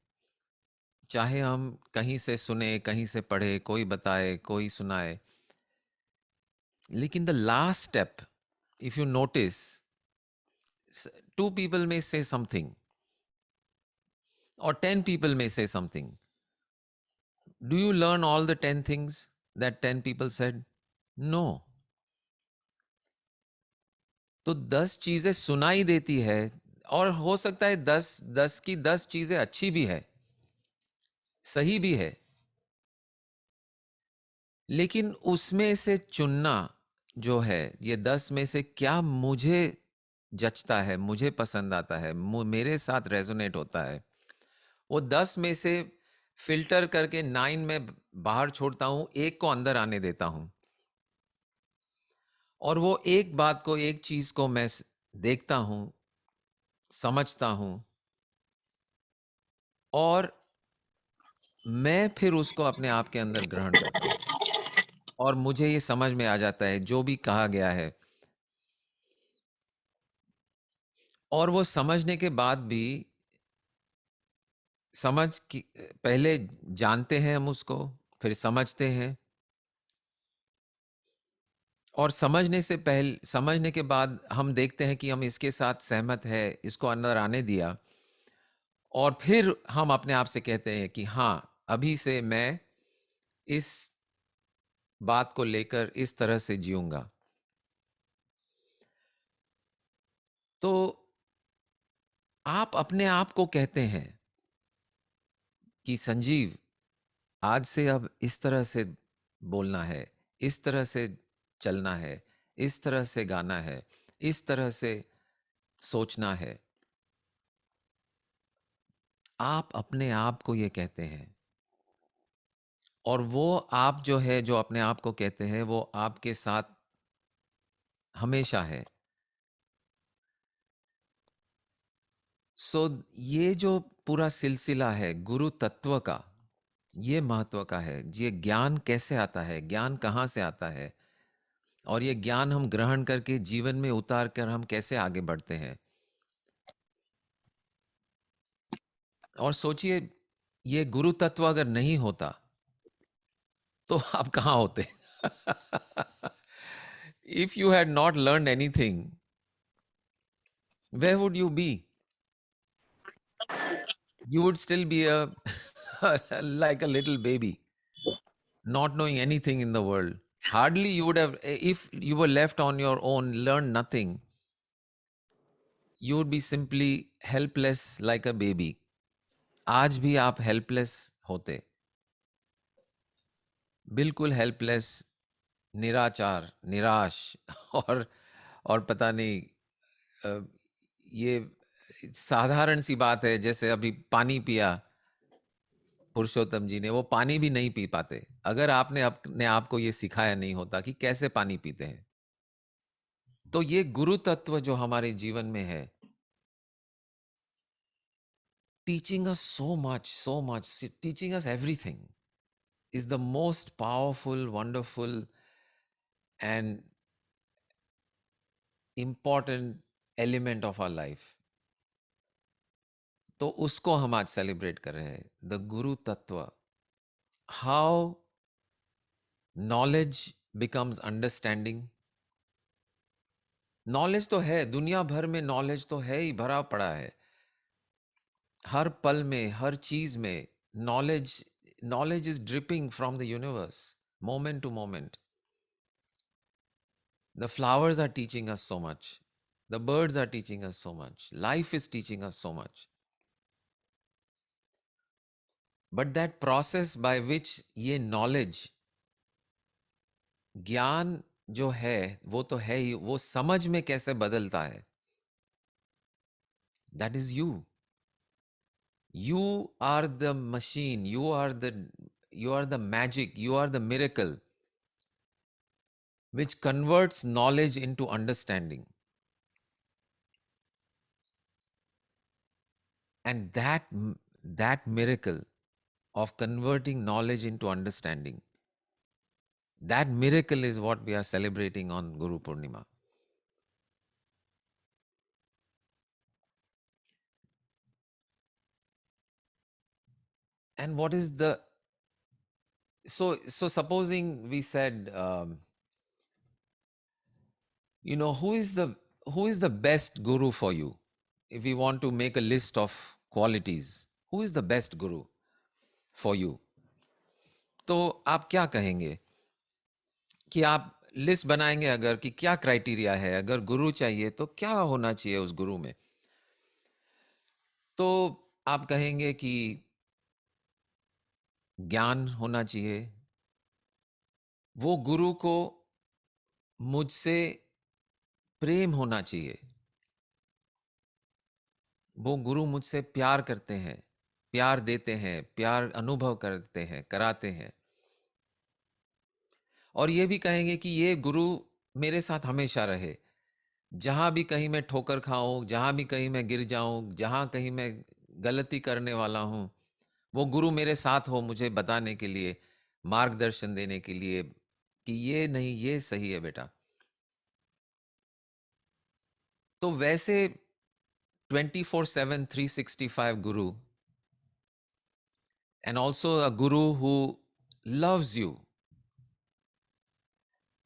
चाहे हम कहीं से सुने, कहीं से पढ़े, कोई बताए, कोई सुनाए, लेकिन the last step, if you notice, 2 people may say something or 10 people may say something. Do you learn all the 10 things that 10 people said? No. तो 10 चीजें सुनाई देती है, और हो सकता है 10 की 10 चीजें अच्छी भी है, सही भी है, लेकिन उसमें से चुनना जो है, ये 10 में से क्या मुझे जचता है, मुझे पसंद आता है, मेरे साथ रेजोनेट होता है, वो 10 में से फिल्टर करके 9 में बाहर छोड़ता हूं, एक को अंदर आने देता हूं, और वो एक बात को, एक चीज को मैं देखता हूं, समझता हूं, और मैं फिर उसको अपने आप के अंदर ग्रहण करता हूं, और मुझे ये समझ में आ जाता है जो भी कहा गया है. और वो समझने के बाद भी, पहले जानते हैं हम उसको, फिर समझते हैं, और समझने के बाद हम देखते हैं कि हम इसके साथ सहमत है, इसको अंदर आने दिया, और फिर हम अपने आप से कहते हैं कि हाँ, अभी से मैं इस बात को लेकर इस तरह से जीऊंगा. तो आप अपने आप को कहते हैं कि संजीव, आज से अब इस तरह से बोलना है, इस तरह से चलना है, इस तरह से गाना है, इस तरह से सोचना है. आप अपने आप को ये कहते हैं, और वो आप जो है, जो अपने आप को कहते हैं, वो आपके साथ हमेशा है. ये जो पूरा सिलसिला है गुरु तत्व का, ये महत्व का है. ये ज्ञान कैसे आता है, ज्ञान कहाँ से आता है, और ये ज्ञान हम ग्रहण करके जीवन में उतार कर हम कैसे आगे बढ़ते हैं. और सोचिए, ये गुरु तत्व अगर नहीं होता तो आप कहाँ होते? If you had not learn anything, where would you be? You would still be like a little baby, not knowing anything in the world. Hardly you would have, if you were left on your own, learned nothing, you would be simply helpless like a baby. आज भी आप helpless होते, बिल्कुल helpless, निराचार, निराश, और पता नहीं, ये साधारण सी बात है, जैसे अभी पानी पिया पुरुषोत्तम जी ने, वो पानी भी नहीं पी पाते अगर आपने अपने आप को ये सिखाया नहीं होता कि कैसे पानी पीते हैं. तो ये गुरु तत्व जो हमारे जीवन में है, teaching us so much, teaching us everything, is the most powerful, wonderful, and important element of our life. तो उसको हम आज सेलिब्रेट कर रहे हैं, द गुरु तत्व, how knowledge becomes understanding. Knowledge तो है, दुनिया भर में नॉलेज तो है ही, भरा पड़ा है. हर पल में, हर चीज में knowledge is dripping from the universe, moment to moment. The flowers are teaching us so much. The birds are teaching us so much. Life is teaching us so much. But that process by which ये knowledge, ज्ञान जो है वो तो है ही, वो समझ में कैसे बदलता है, that is you. You are the machine. You are the magic. You are the miracle which converts knowledge into understanding. And that miracle of converting knowledge into understanding, that miracle is what we are celebrating on Guru Purnima. And what is the, so supposing we said, who is the best guru for you? If we want to make a list of qualities, who is the best guru for you? तो आप क्या कहेंगे कि आप list बनाएंगे अगर, कि क्या क्राइटेरिया है, अगर गुरु चाहिए तो क्या होना चाहिए उस गुरु में? तो आप कहेंगे कि ज्ञान होना चाहिए, वो गुरु को मुझसे प्रेम होना चाहिए, वो गुरु मुझसे प्यार करते हैं, प्यार देते हैं, प्यार अनुभव करते हैं, कराते हैं. और ये भी कहेंगे कि ये गुरु मेरे साथ हमेशा रहे, जहां भी कहीं मैं ठोकर खाऊं, जहां भी कहीं मैं गिर जाऊं, जहां कहीं मैं गलती करने वाला हूं, वो गुरु मेरे साथ हो, मुझे बताने के लिए, मार्गदर्शन देने के लिए कि ये नहीं, ये सही है बेटा. तो वैसे 24/7 365 guru, and also a guru who loves you.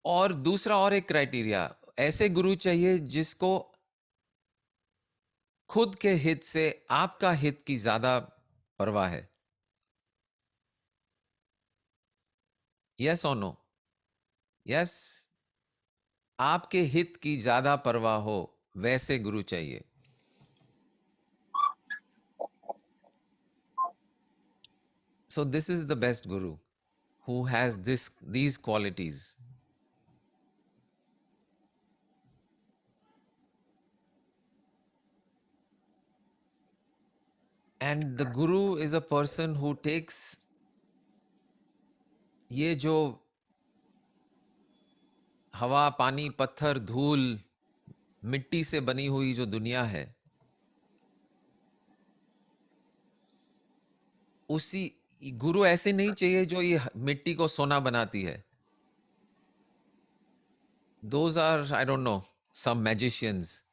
और दूसरा और एक क्राइटेरिया, ऐसे गुरु चाहिए जिसको खुद के हित से आपका हित की ज्यादा परवाह है. यस और नो? यस, आपके हित की ज्यादा परवाह हो, वैसे गुरु चाहिए. So this is the best guru, who has these qualities. And the guru is a person who takes ये जो हवा, पानी, पत्थर, धूल, मिट्टी से बनी हुई जो दुनिया है, उसी गुरु ऐसे नहीं चाहिए जो ये मिट्टी को सोना बनाती है. Those are, I don't know, some magicians.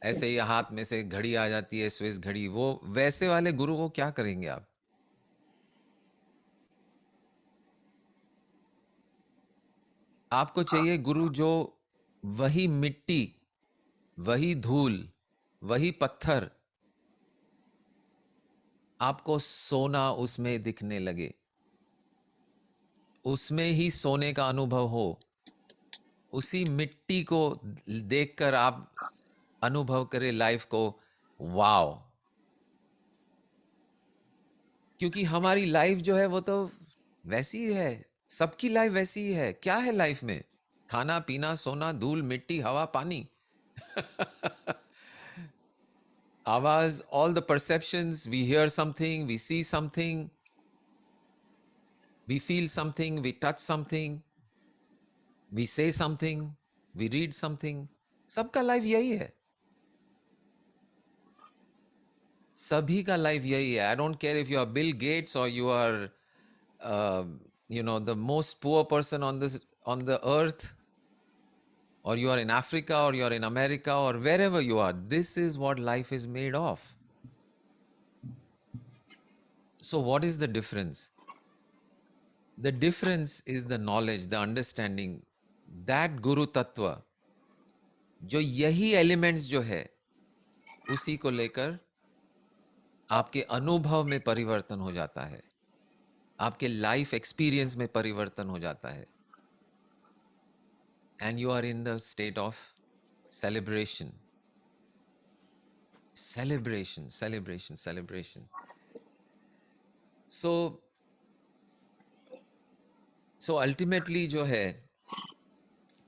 ऐसे ही हाथ में से घड़ी आ जाती है, स्विस घड़ी, वो वैसे वाले गुरु को क्या करेंगे आप? आपको चाहिए गुरु जो वही मिट्टी, वही धूल, वही पत्थर, आपको सोना उसमें दिखने लगे, उसमें ही सोने का अनुभव हो, उसी मिट्टी को देखकर आप अनुभव करें लाइफ को, वाओ. क्योंकि हमारी लाइफ जो है वो तो वैसी ही है, सबकी लाइफ वैसी ही है. क्या है लाइफ में? खाना, पीना, सोना, धूल, मिट्टी, हवा, पानी. आवाज, all the perceptions, we hear something, we see something, we feel something, we touch something, we say something, we read something. सबका लाइफ यही है. सभी का लाइफ यही है. I don't care if you are Bill Gates और you are the most poor person on the earth, or you are in Africa, or you are in America, or wherever you are. This is what life is made of. So what is the difference? The difference is the knowledge, the understanding, that Guru Tattva, जो यही elements जो है, उसी को लेकर आपके अनुभव में परिवर्तन हो जाता है, आपके लाइफ एक्सपीरियंस में परिवर्तन हो जाता है, and you are in the state of celebration. Celebration, celebration, celebration. So ultimately जो है,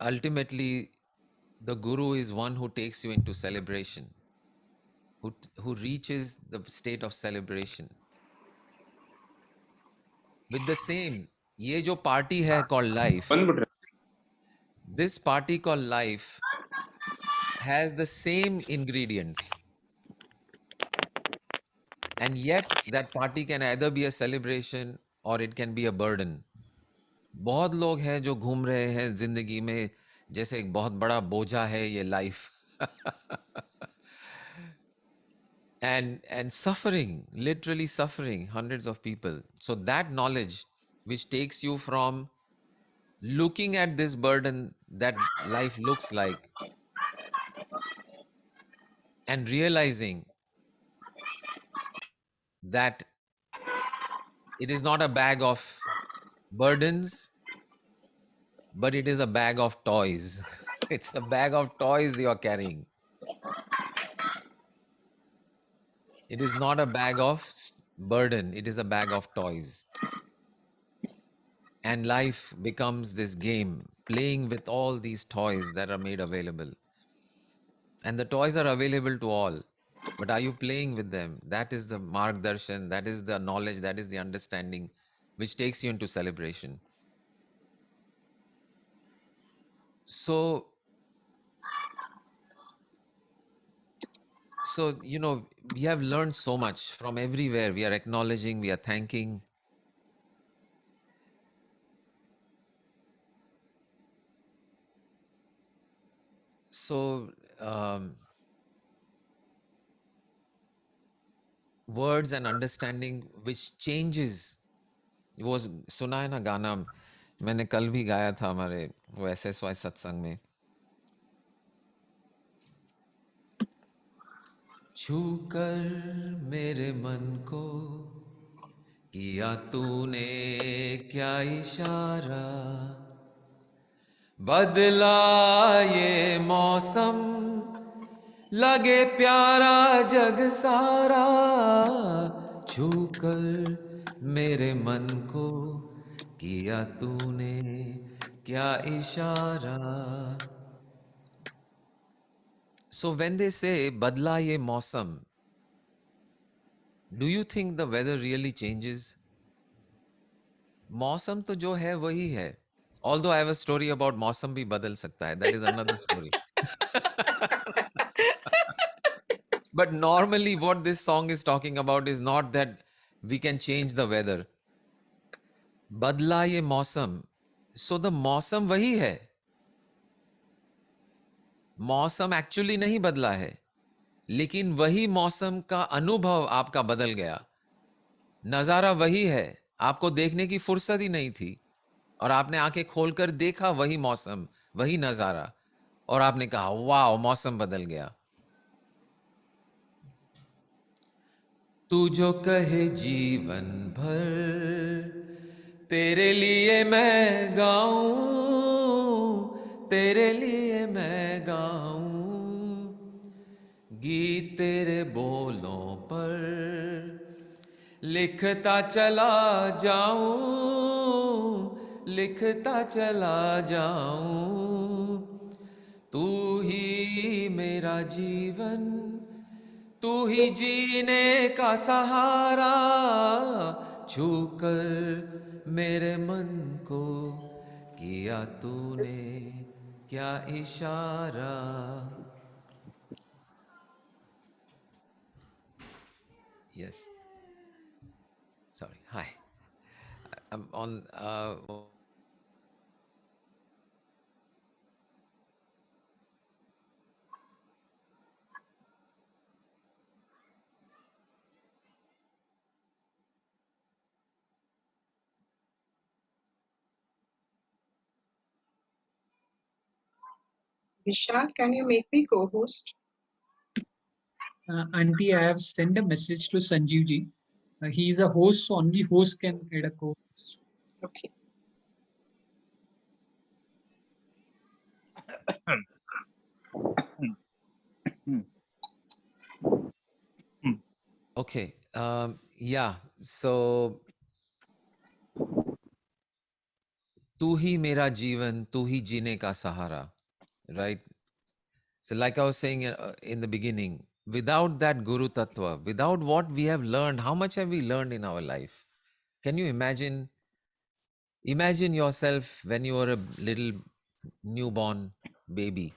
ultimately the Guru is one who takes you into celebration, who reaches the state of celebration. With the same, ये जो party है called life, this party called life has the same ingredients, and yet that party can either be a celebration or it can be a burden. बहुत लोग हैं जो घूम रहे हैं जिंदगी में जैसे एक बहुत बड़ा बोझा है ये life, and suffering, literally suffering, hundreds of people. So that knowledge which takes you from looking at this burden that life looks like and realizing that it is not a bag of burdens, but it is a bag of toys. It's a bag of toys you are carrying. It is not a bag of burden, it is a bag of toys. And life becomes this game, playing with all these toys that are made available. And the toys are available to all. But are you playing with them? That is the margdarshan, that is the knowledge, that is the understanding which takes you into celebration. So, we have learned so much from everywhere. We are acknowledging, we are thanking. So, words and understanding which changes. वो सुना है ना गाना, मैंने कल भी गाया था हमारे वो SSY सत्संग में. छू कर मेरे मन को किया तूने क्या इशारा, बदला ये मौसम लगे प्यारा जग सारा, छू कर मेरे मन को किया तूने क्या इशारा. So when they say badla ye mausam, do you think the weather really changes? मौसम तो जो है वही है. Although I have a story about मौसम भी बदल सकता है. That is another story. But normally what this song is talking about is not that we can change the weather. बदला ये मौसम. So the मौसम वही है. मौसम एक्चुअली नहीं बदला है, लेकिन वही मौसम का अनुभव आपका बदल गया. नजारा वही है, आपको देखने की फुर्सत ही नहीं थी और आपने आंखें खोलकर देखा वही मौसम, वही नजारा, और आपने कहा वाह मौसम बदल गया. तू जो कहे जीवन भर तेरे लिए मैं गाऊं, तेरे लिए मैं गाऊं, गीत तेरे बोलों पर लिखता चला जाऊं, लिखता चला जाऊं. तू ही मेरा जीवन, तू ही जीने का सहारा, छू कर मेरे मन को किया तूने क्या इशारा. Yes. Sorry. Hi. I'm on. Vishal, can you make me co-host? Auntie, I have sent a message to Sanjeev ji. He is a host, so only host can add a co-host. Okay. Okay. Yeah. So तू ही मेरा जीवन, तू ही जीने का सहारा, right? So like I was saying in the beginning, without that Guru Tattva, without what we have learned, how much have we learned in our life? Can you imagine? Imagine yourself when you were a little newborn baby.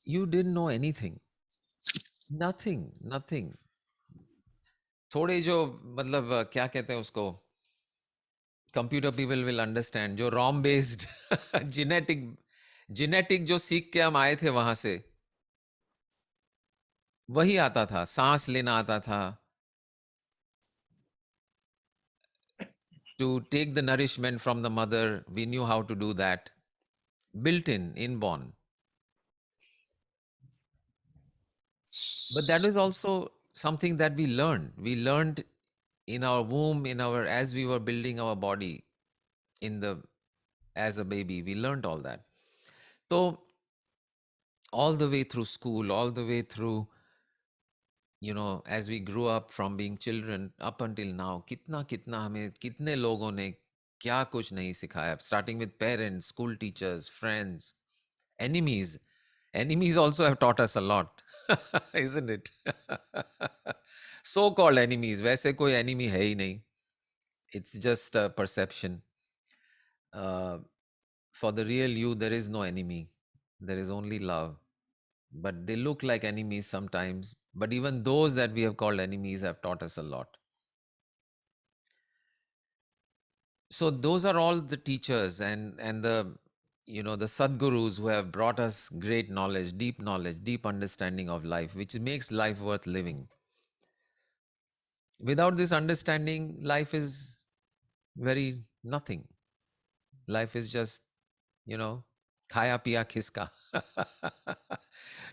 You didn't know anything. Nothing. थोड़े जो मतलब क्या कहते हैं उसको, computer people will understand, जो ROM based genetic जो सीख के हम आए थे वहां से, वही आता था. सांस लेना आता था, to take the nourishment from the mother, we knew how to do that, built in, inborn. But that is also something that we learned. We learned in our womb, as we were building our body as a baby, we learned all that. So all the way through school, all the way through, as we grew up from being children up until now, kitna हमें कितने लोगों ने क्या कुछ नहीं सिखाया, starting with parents, school teachers, friends, enemies. Enemies also have taught us a lot, isn't it? So-called enemies, वैसे कोई enemy है ही नहीं. It's just a perception. For the real you, there is no enemy. There is only love. But they look like enemies sometimes. But even those that we have called enemies have taught us a lot. So those are all the teachers and the the Sadgurus who have brought us great knowledge, deep understanding of life, which makes life worth living. Without this understanding, life is very nothing. Life is just, khaya piya khiska.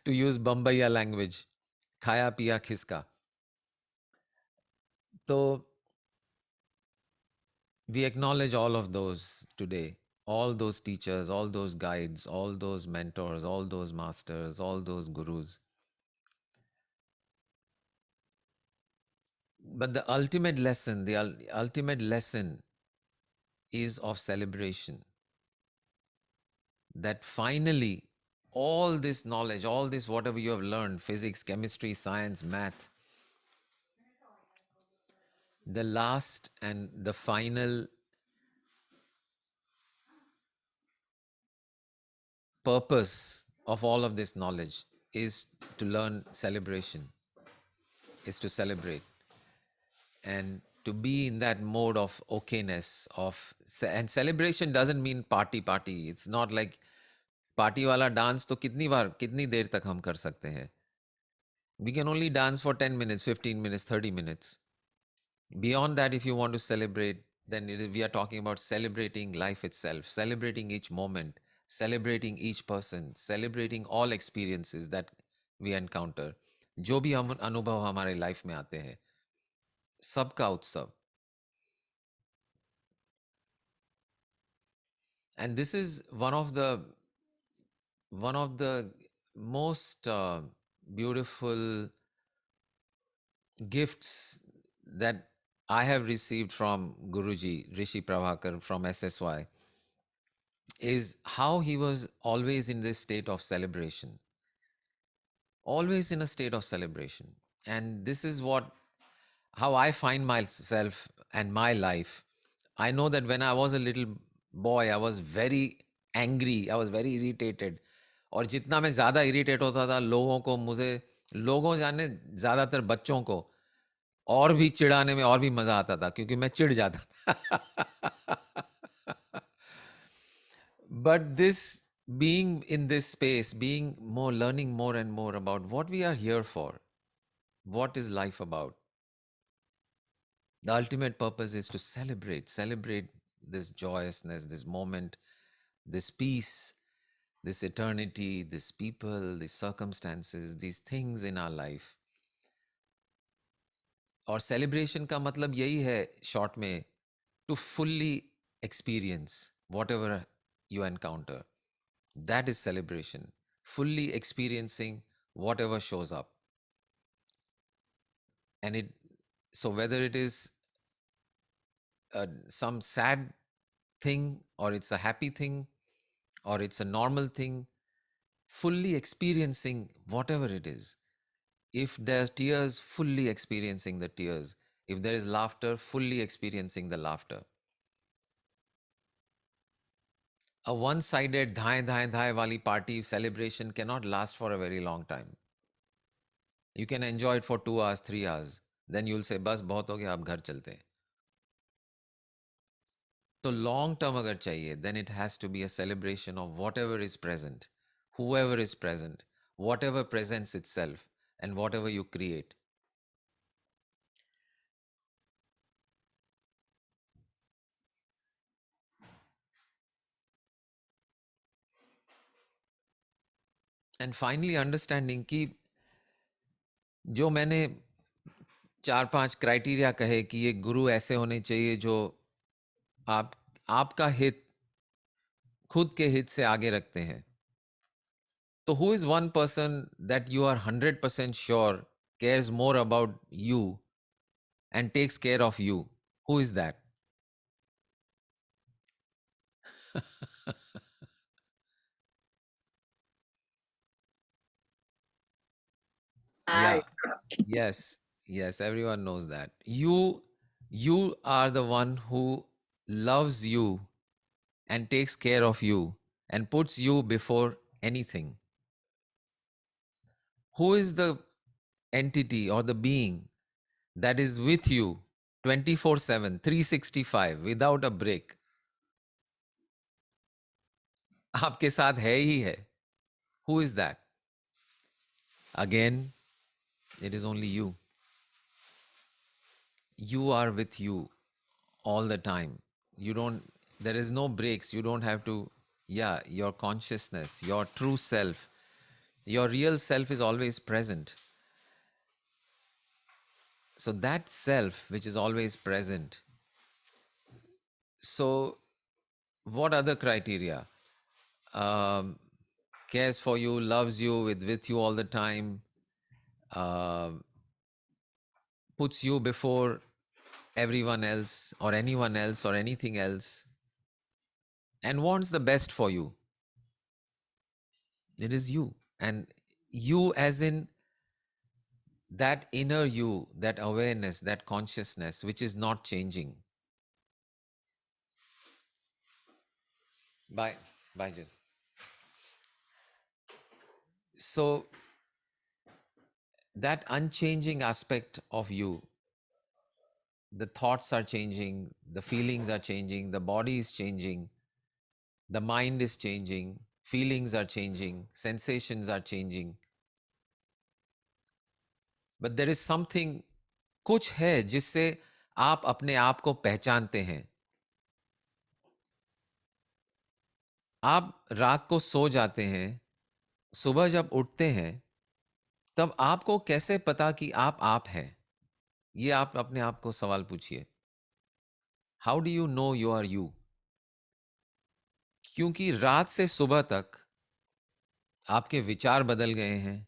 To use Bombaya language, khaya piya khiska. So we acknowledge all of those today, all those teachers, all those guides, all those mentors, all those masters, all those gurus. But the ultimate lesson, is of celebration. That finally, all this knowledge, all this whatever you have learned, physics, chemistry, science, math, the last and the final purpose of all of this knowledge is to learn celebration, is to celebrate and to be in that mode of okayness and celebration doesn't mean party. It's not like party wala dance to kitni der tak hum kar sakte hain. We can only dance for 10 minutes, 15 minutes, 30 minutes. Beyond that, if you want to celebrate, then we are talking about celebrating life itself, celebrating each moment, celebrating each person, celebrating all experiences that we encounter. जो भी हम अनुभव हमारे life में आते हैं, सबका उत्सव. And this is one of the most beautiful gifts that I have received from Guruji, Rishi Prabhakar from SSY, is how he was always in this state of celebration. Always in a state of celebration. And this is how I find myself and my life. I know that when I was a little boy, I was very angry, I was very irritated. और जितना मैं ज़्यादा irritate होता था, लोगों को मुझे लोगों जाने ज्यादातर बच्चों को और भी चिढ़ाने में और भी मजा आता था क्योंकि मैं चिढ़ जाता था. But this being in this space, being more, learning more and more about what we are here for, what is life about. The ultimate purpose is to celebrate this joyousness, this moment, this peace, this eternity, these people, these circumstances, these things in our life. और celebration का मतलब यही है short में, to fully experience whatever you encounter. That is celebration. Fully experiencing whatever shows up. And so whether it is some sad thing, or it's a happy thing, or it's a normal thing, fully experiencing whatever it is. If there are tears, fully experiencing the tears. If there is laughter, fully experiencing the laughter. A one-sided dhai wali party celebration cannot last for a very long time. You can enjoy it for 2 hours, 3 hours. Then you'll say, बस बहुत हो गया, अब घर चलते हैं. तो long term अगर चाहिए, then it has to be a celebration of whatever is present, whoever is present, whatever presents itself, and whatever you create. And finally understanding कि जो मैंने 4-5 क्राइटेरिया कहे कि ये गुरु ऐसे होने चाहिए जो आपका हित खुद के हित से आगे रखते हैं. तो who is one person that you are 100% sure cares more about you and takes care of you? Who is that? Yeah. Yes, everyone knows that. You are the one who loves you and takes care of you and puts you before anything. Who is the entity or the being that is with you 24/7, 365 without a break? आपके साथ है ही है. Who is that? Again, it is only you. You are with you all the time. There is no breaks. You don't have to, your consciousness, your true self, your real self is always present. So that self, which is always present. So what other criteria? Cares for you, loves you, with you all the time, puts you before everyone else or anyone else or anything else, and wants the best for you. It is you. And you as in that inner you, that awareness, that consciousness, which is not changing. Bye, Jill. So that unchanging aspect of you, the thoughts are changing, the feelings are changing, the body is changing, the mind is changing, feelings are changing, sensations are changing. But there is something, कुछ है जिससे आप अपने आप को पहचानते हैं. आप रात को सो जाते हैं, सुबह जब उठते हैं, तब आपको कैसे पता कि आप हैं? ये आप अपने आप को सवाल पूछिए. How do you know you are you? क्योंकि रात से सुबह तक आपके विचार बदल गए हैं,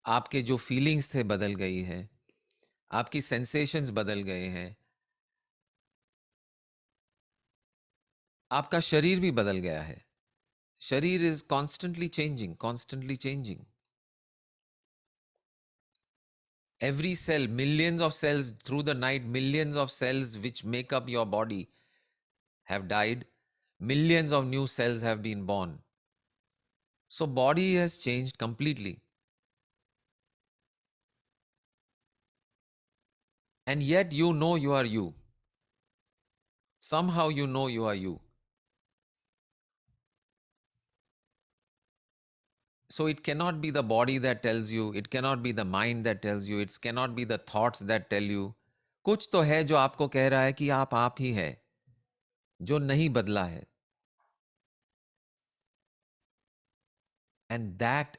आपके जो फीलिंग्स थे बदल गई हैं, आपकी सेंसेशंस बदल गए हैं, आपका शरीर भी बदल गया है. शरीर is constantly changing. Every cell, millions of cells through the night, millions of cells which make up your body have died. Millions of new cells have been born. So body has changed completely. And yet you know you are you. Somehow you know you are you. So it cannot be the body that tells you, it cannot be the mind that tells you, it cannot be the thoughts that tell you. कुछ तो है जो आपको कह रहा है कि आप ही है, जो नहीं बदला है. And that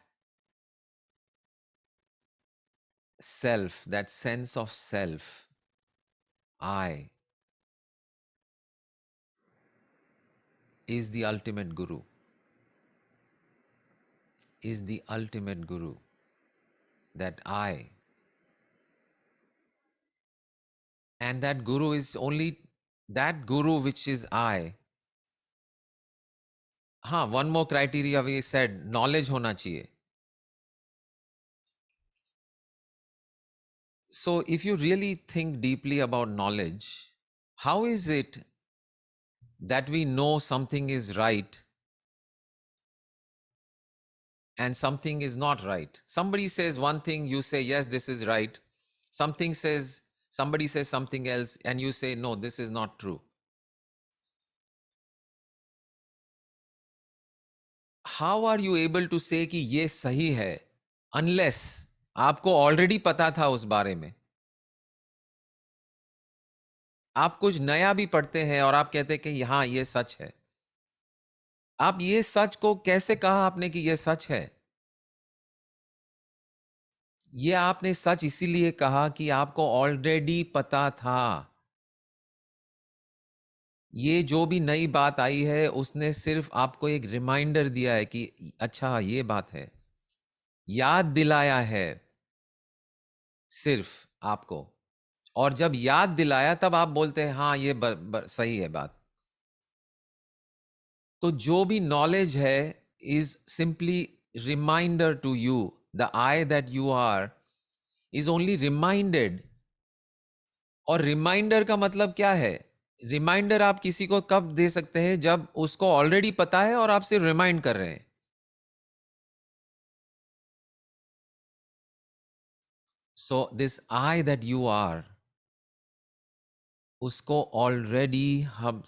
self, that sense of self, I, is the ultimate guru. Is the ultimate guru. That I. And that guru is only that guru which is I. One more criteria we said, knowledge hona chahiye. So if you really think deeply about knowledge, how is it that we know something is right and something is not right? Somebody says one thing, you say, yes, this is right. Somebody says something else and you say, no, this is not true. How are you able to say कि ये सही है unless आपको already पता था उस बारे में? आप कुछ नया भी पढ़ते हैं और आप कहते हैं कि हाँ ये सच है. आप ये सच को कैसे कहा आपने कि ये सच है? ये आपने सच इसीलिए कहा कि आपको ऑलरेडी पता था. ये जो भी नई बात आई है उसने सिर्फ आपको एक रिमाइंडर दिया है कि अच्छा ये बात है, याद दिलाया है सिर्फ आपको. और जब याद दिलाया तब आप बोलते हैं हाँ ये सही है बात. तो जो भी नॉलेज है is simply reminder to you. The I that you are is only reminded. और रिमाइंडर का मतलब क्या है? रिमाइंडर आप किसी को कब दे सकते हैं? जब उसको ऑलरेडी पता है और आपसे रिमाइंड कर रहे हैं. So this I that you are, उसको ऑलरेडी हम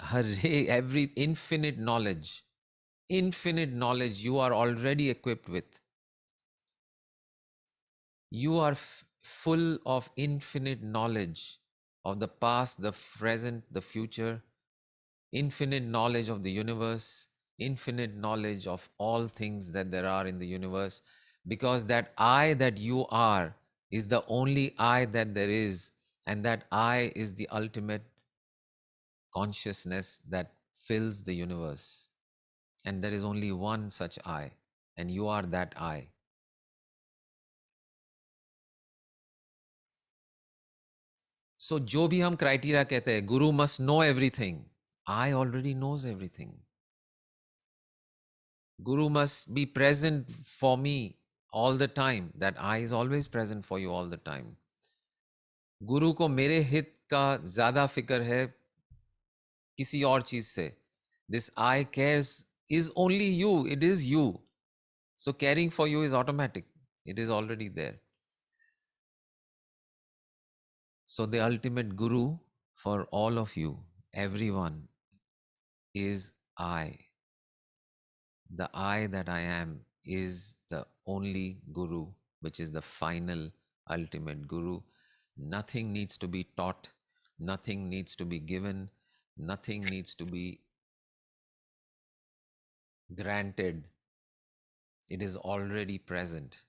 हर every infinite knowledge you are already equipped with. You are full of infinite knowledge of the past, the present, the future, infinite knowledge of the universe, infinite knowledge of all things that there are in the universe, because that I that you are is the only I that there is, and that I is the ultimate consciousness that fills the universe. And there is only one such I, and you are that I. So जो भी हम criteria कहते हैं, Guru must know everything. I already knows everything. Guru must be present for me all the time. That I is always present for you all the time. Guru को मेरे हित का ज़्यादा फिक्र है किसी और चीज़ से. This I cares is only you. It is you. So caring for you is automatic. It is already there. So the ultimate Guru for all of you, everyone, is I. The I that I am is the only Guru, which is the final ultimate Guru. Nothing needs to be taught. Nothing needs to be given. Nothing needs to be granted. It is already present.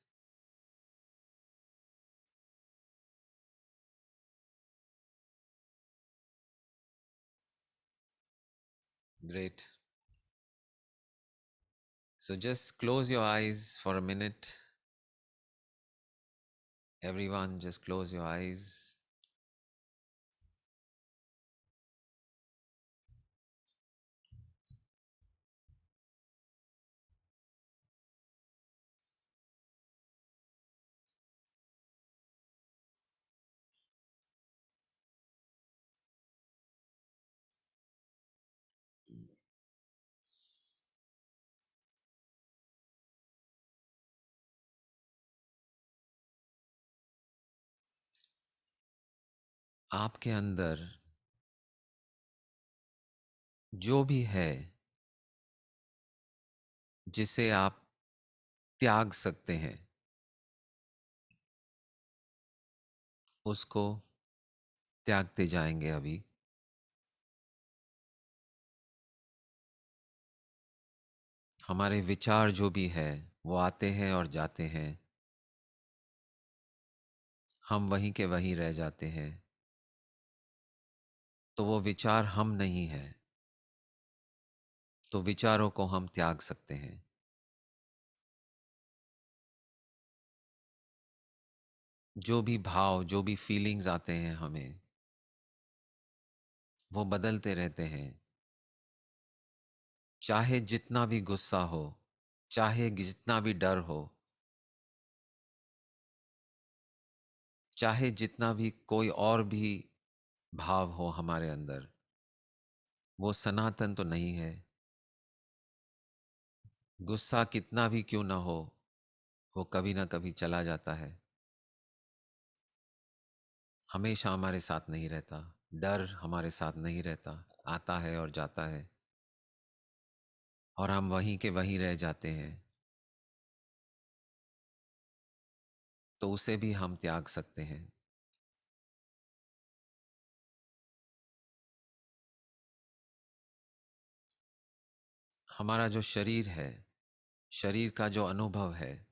Great. So just close your eyes for a minute. Everyone, just close your eyes. आपके अंदर जो भी है जिसे आप त्याग सकते हैं, उसको त्यागते जाएंगे अभी। हमारे विचार जो भी है वो आते हैं और जाते हैं, हम वहीं के वहीं रह जाते हैं। तो वो विचार हम नहीं है, तो विचारों को हम त्याग सकते हैं। जो भी भाव, जो भी फीलिंग्स आते हैं हमें, वो बदलते रहते हैं। चाहे जितना भी गुस्सा हो, चाहे जितना भी डर हो, चाहे जितना भी कोई और भी भाव हो हमारे अंदर, वो सनातन तो नहीं है। गुस्सा कितना भी क्यों ना हो, वो कभी ना कभी चला जाता है, हमेशा हमारे साथ नहीं रहता। डर हमारे साथ नहीं रहता, आता है और जाता है, और हम वहीं के वहीं रह जाते हैं। तो उसे भी हम त्याग सकते हैं। हमारा जो शरीर है, शरीर का जो अनुभव है,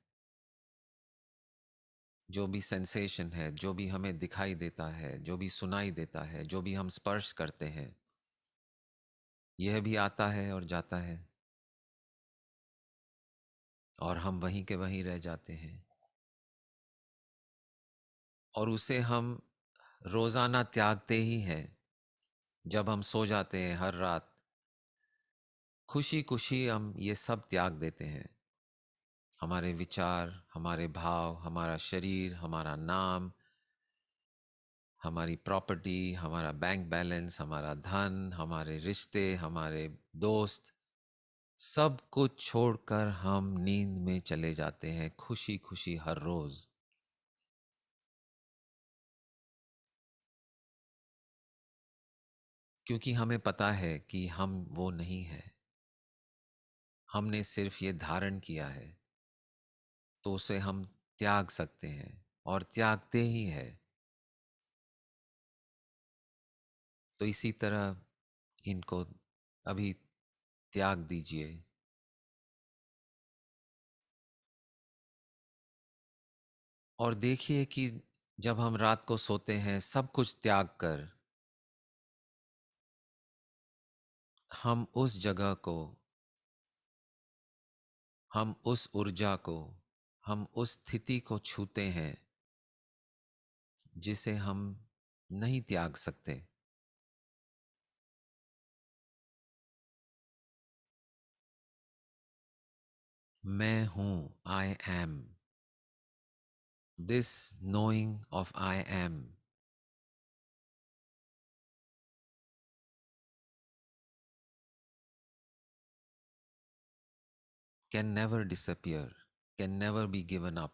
जो भी सेंसेशन है, जो भी हमें दिखाई देता है, जो भी सुनाई देता है, जो भी हम स्पर्श करते हैं, यह भी आता है और जाता है, और हम वहीं के वहीं रह जाते हैं। और उसे हम रोजाना त्यागते ही हैं। जब हम सो जाते हैं हर रात, खुशी खुशी हम ये सब त्याग देते हैं। हमारे विचार, हमारे भाव, हमारा शरीर, हमारा नाम, हमारी प्रॉपर्टी, हमारा बैंक बैलेंस, हमारा धन, हमारे रिश्ते, हमारे दोस्त, सब कुछ छोड़कर हम नींद में चले जाते हैं खुशी खुशी हर रोज। क्योंकि हमें पता है कि हम वो नहीं है, हमने सिर्फ ये धारण किया है, तो उसे हम त्याग सकते हैं और त्यागते ही है। तो इसी तरह इनको अभी त्याग दीजिए। और देखिए कि जब हम रात को सोते हैं सब कुछ त्याग कर, हम उस जगह को, हम उस ऊर्जा को, हम उस स्थिति को छूते हैं जिसे हम नहीं त्याग सकते। मैं हूं, I am. This knowing of I am can never disappear, can never be given up,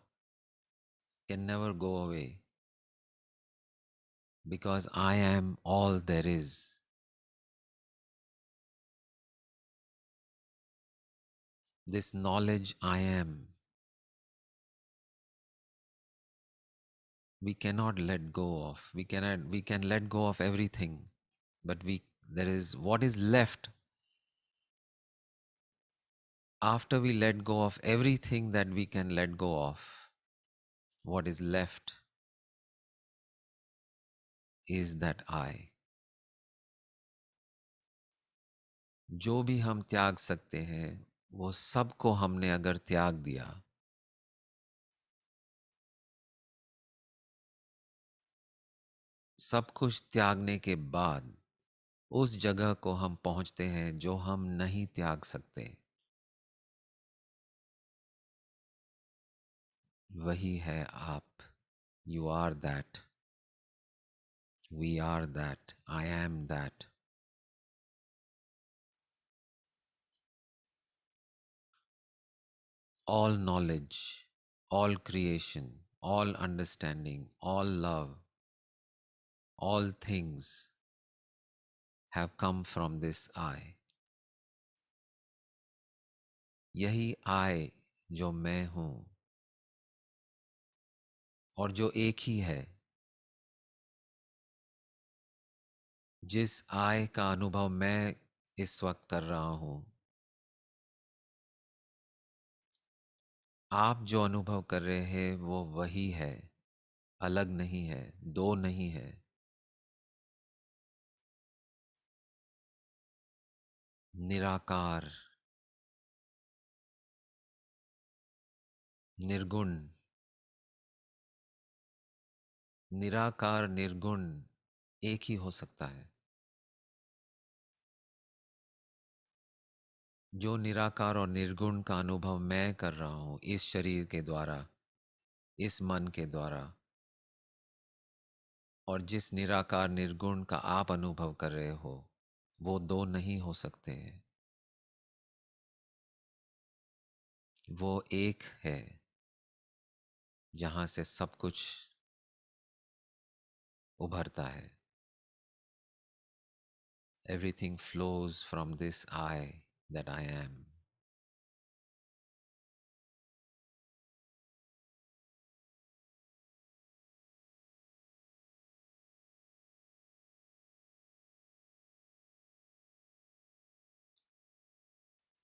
can never go away, because I am all there is. This knowledge I am, we cannot let go of. We can let go of everything, but there is what is left after we let go of everything that we can let go of. What is left is that I. जो भी हम त्याग सकते हैं, वो सब को हमने अगर त्याग दिया, सब कुछ त्यागने के बाद उस जगह को हम पहुंचते हैं जो हम नहीं त्याग सकते। वही है आप। You are that, we are that, I am that. All knowledge, all creation, all understanding, all love, all things have come from this I. यही I जो मैं हूं और जो एक ही है, जिस I का अनुभव मैं इस वक्त कर रहा हूं, आप जो अनुभव कर रहे हैं वो वही है, अलग नहीं है, दो नहीं है। निराकार, निर्गुण, निराकार निर्गुण एक ही हो सकता है। जो निराकार और निर्गुण का अनुभव मैं कर रहा हूं इस शरीर के द्वारा, इस मन के द्वारा, और जिस निराकार निर्गुण का आप अनुभव कर रहे हो, वो दो नहीं हो सकते हैं। वो एक है जहां से सब कुछ उभरता है। Everything flows from this I that I am.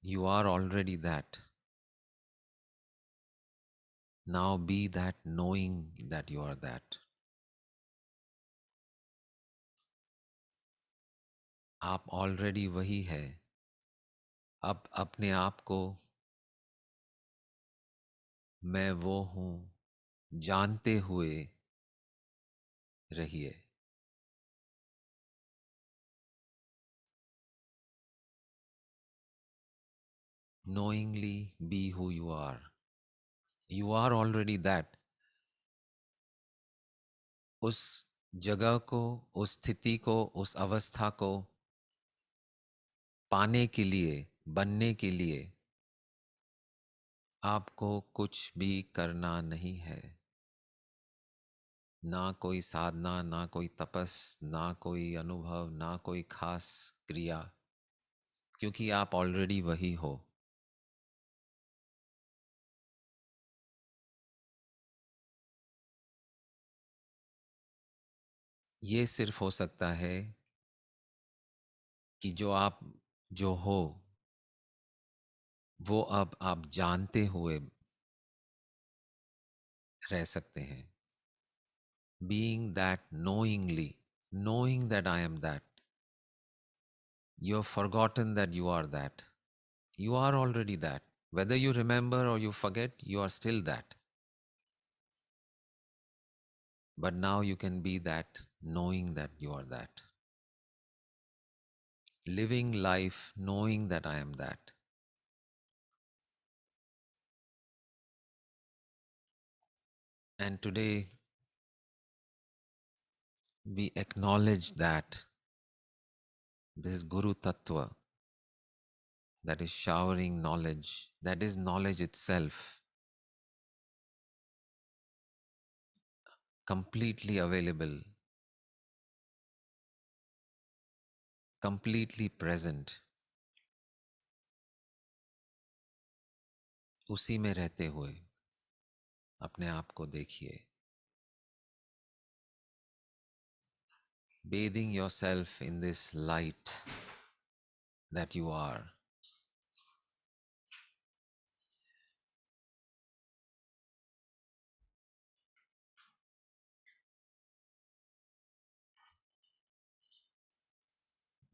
You are already that. Now be that, knowing that you are that. आप ऑलरेडी वही है। अब अपने आप को मैं वो हूं जानते हुए रहिए। Knowingly be who you are. You are already that. उस जगह को, उस स्थिति को, उस अवस्था को पाने के लिए, बनने के लिए आपको कुछ भी करना नहीं है। ना कोई साधना, ना कोई तपस, ना कोई अनुभव, ना कोई खास क्रिया, क्योंकि आप ऑलरेडी वही हो। ये सिर्फ हो सकता है कि जो आप जो हो वो अब आप जानते हुए रह सकते हैं। Being that knowingly, knowing that I am that. You have forgotten that you are that. You are already that. Whether you remember or you forget, you are still that. But now you can be that, knowing that you are that. Living life knowing that I am that. And today we acknowledge that this Guru Tattva that is showering knowledge, that is knowledge itself, completely available, completely present, उसी में रहते हुए अपने आप को देखिए। Bathing yourself in this light that you are.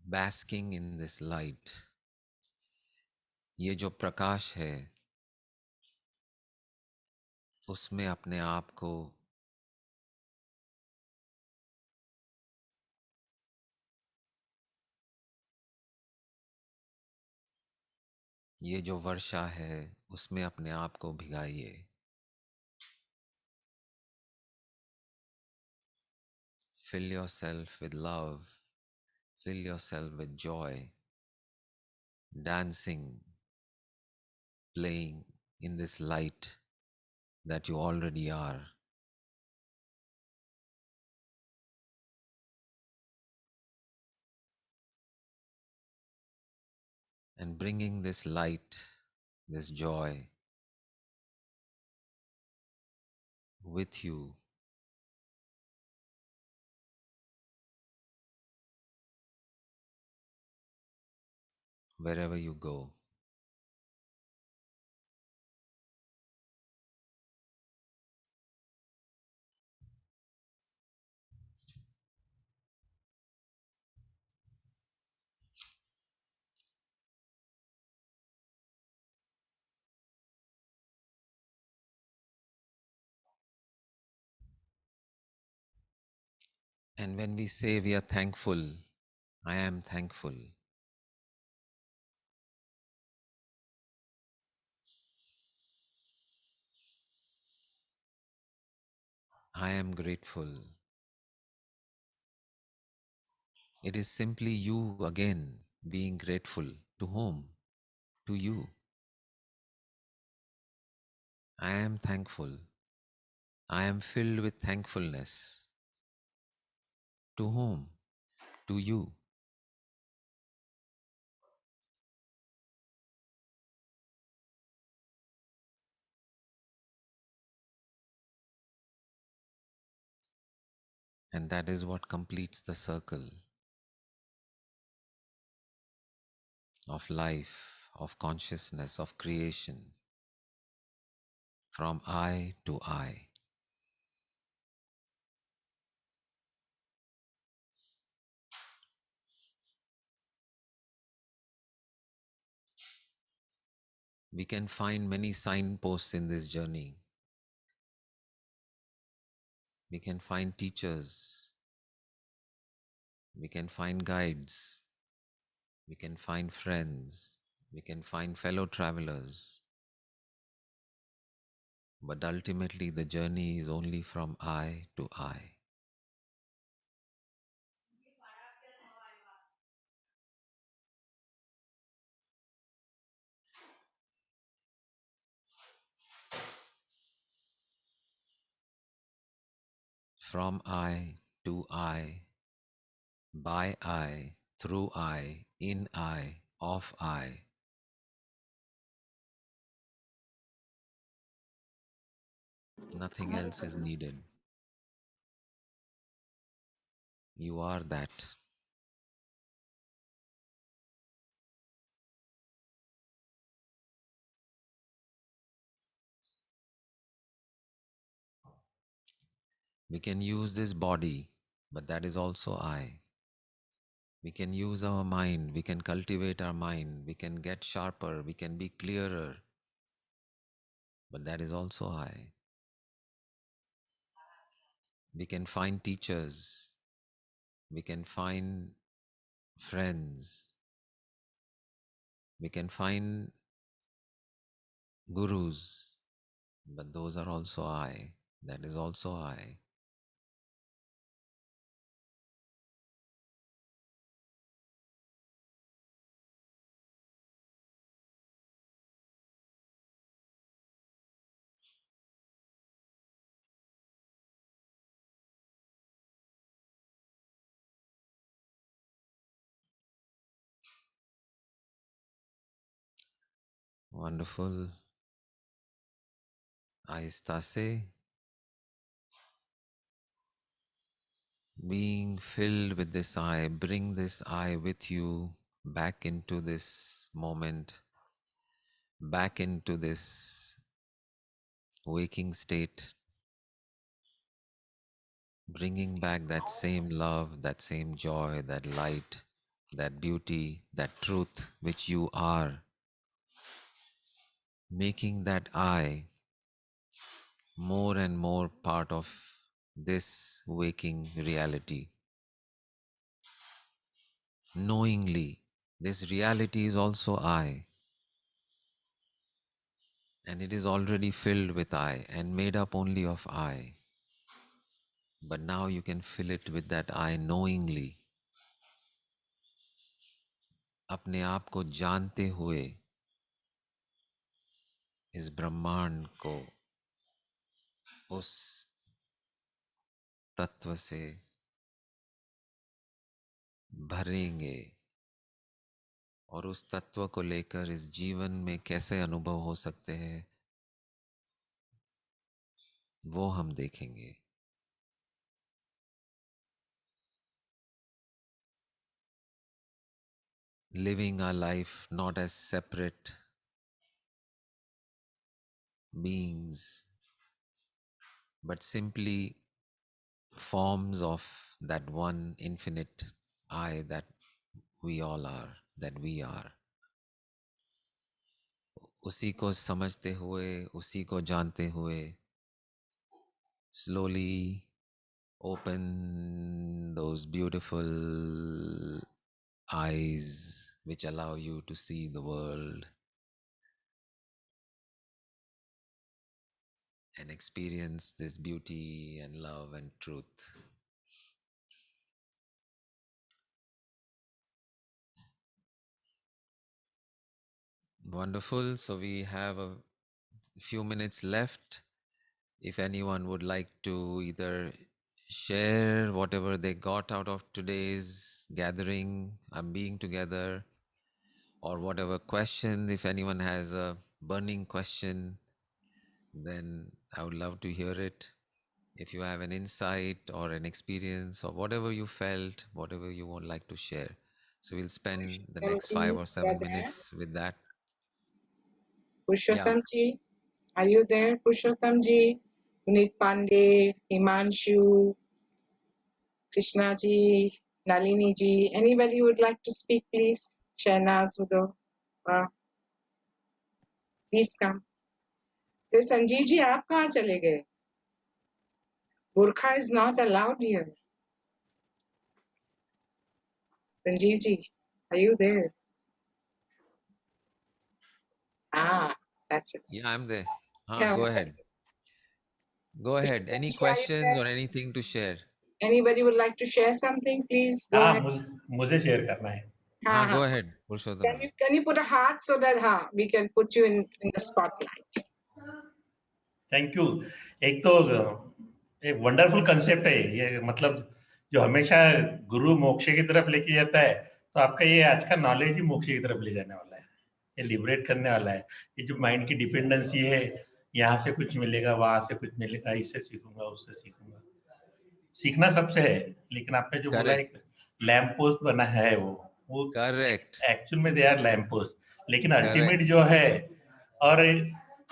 Basking in this light. ये जो प्रकाश है उसमें अपने आप को ये जो वर्षा है उसमें अपने आप को भिगाइए। Fill yourself with love, fill yourself with joy, dancing, playing in this light that you already are. and bringing this light, this joy with you wherever you go. And when we say we are thankful, I am thankful, I am grateful, it is simply you again being grateful. To whom? To you. I am thankful. I am filled with thankfulness. To whom? To you. And that is what completes the circle of life, of consciousness, of creation, from I to I. We can find many signposts in this journey. We can find teachers. We can find guides. We can find friends. We can find fellow travelers. But ultimately, the journey is only from I to I. From I to I, by I, through I, in I, of I. Nothing else is needed. You are that. We can use this body, but that is also I. We can use our mind, we can cultivate our mind, we can get sharper, we can be clearer, but that is also I. We can find teachers, we can find friends, we can find gurus, but those are also I. That is also I. Wonderful. Ahista se, being filled with this I, bring this I with you back into this moment, back into this waking state, bringing back that same love, that same joy, that light, that beauty, that truth which you are, making that I more and more part of this waking reality. Knowingly, this reality is also I, and it is already filled with I and made up only of I. But now you can fill it with that I knowingly. अपने आप को जानते हुए इस ब्रह्मांड को उस तत्व से भरेंगे और उस तत्व को लेकर इस जीवन में कैसे अनुभव हो सकते हैं वो हम देखेंगे। Living our life not as separate beings, but simply forms of that one infinite I that we all are, that we are. उसी को समझते हुए, उसी को जानते हुए, slowly open those beautiful eyes which allow you to see the world and experience this beauty and love and truth. Wonderful. So we have a few minutes left. If anyone would like to either share whatever they got out of today's gathering, being together, or whatever questions, if anyone has a burning question, then I would love to hear it. If you have an insight or an experience or whatever you felt, whatever you would like to share. So we'll spend the next 5 or 7 minutes with that. Purushottam ji, are you there? Purushottam ji, Punit Pandey, Himanshu, Krishna ji, Nalini ji, anybody would like to speak, please? Shahnaz, Udo, please come. Hey, Sanjeev ji, आप कहाँ चले गए? Burkha is not allowed here. Sanjeev ji, are you there? That's it. Yeah, I'm there. Yeah. Go ahead. Go ahead. Any questions or anything to share? Anybody would like to share something, please? Go ahead. मुझे share करना है. Go ahead, Purushottam. Can you put a heart so that we can put you in the spotlight? Thank you. एक तो एक wonderful concept है ये, मतलब जो हमेशा गुरु मोक्ष की तरफ लेके जाता है, तो आपका ये आज का नॉलेज ही मोक्ष की तरफ ले जाने वाला है, ये लिबरेट करने वाला है. ये जो माइंड की डिपेंडेंसी है, यहाँ से कुछ मिलेगा, वहां से कुछ मिलेगा, इससे सीखूंगा, उससे सीखूंगा. सीखना सबसे है, लेकिन आपने जो बोला एक लैम्प पोस्ट बना है, वो करेक्ट एक्चुअल में दे आर लैम्प पोस्ट, लेकिन अल्टीमेट जो है, और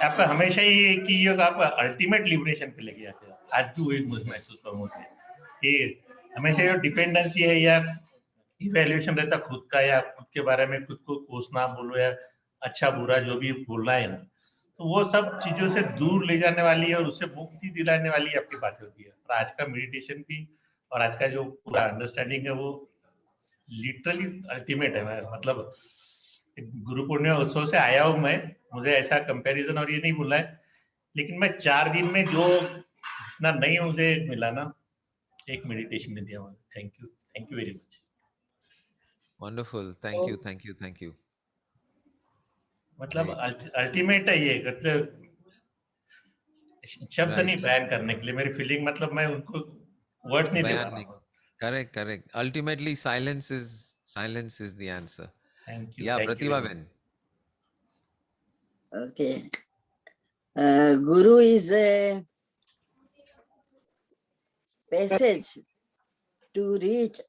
आपका हमेशा ही कि ये आप अल्टीमेट लिबरेशन पे लेके जाते हो. आज भी वही महसूस होता है कि हमेशा जो डिपेंडेंसी है या इवैल्यूएशन रहता खुद का, या खुद के बारे में खुद को कोसना बोलो या अच्छा बुरा जो भी बोलना है ना, तो वो सब चीजों से दूर ले जाने वाली है और उससे मुक्ति दिलाने वाली आपकी बात होती है. और आज का मेडिटेशन भी और आज का जो पूरा अंडरस्टैंडिंग है वो लिटरली अल्टीमेट है. मतलब गुरु पूर्णिमा उत्सव से आया हूँ मैं, मुझे ऐसा कंपैरिजन और ये नहीं बोला है, लेकिन मैं 4 दिन में जो इतना नहीं मुझे मिला ना, एक मेडिटेशन ने दिया मुझे. Thank you very much. Wonderful. Thank you. मतलब अल्टीमेट है ये, मतलब शब्द नहीं बयान करने के लिए मेरी फीलिंग, मतलब मैं उनको वर्ड्स नहीं दे पा रहा हूं. Correct. Ultimately, silence is the answer. Thank you. Yeah, Thank Pratibha Ben. Okay. Guru is a passage to reach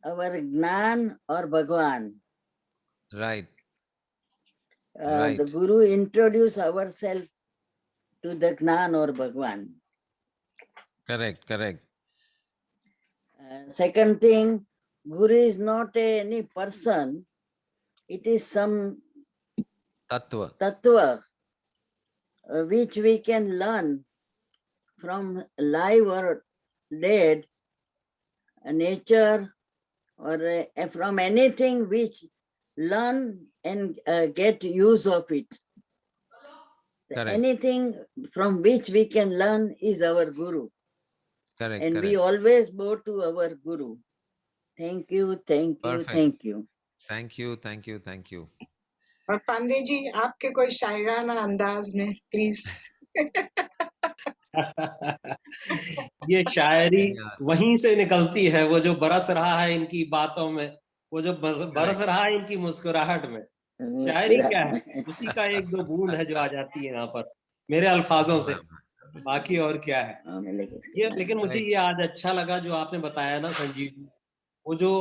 our Gnan or Bhagwan. Right. The Guru introduce ourselves to the Gnan or Bhagwan. Correct. Second thing, Guru is not any person, it is some tattva which we can learn from live or dead, nature, or from anything which learn and get use of it. Correct. Anything from which we can learn is our Guru. Correct. And we always bow to our Guru. Thank you. Thank you. और पांडे जी, आपके कोई शायराना अंदाज में please. ये शायरी वहीं से निकलती है, वो जो बरस रहा है इनकी बातों में, वो जो बरस रहा है इनकी मुस्कुराहट में, शायरी क्या है, उसी का एक दो बूंद है जो आ जाती है यहाँ पर मेरे अल्फाजों से, बाकी और क्या है ये। लेकिन मुझे ये आज अच्छा लगा जो आपने बताया ना संजीव जी, वो जो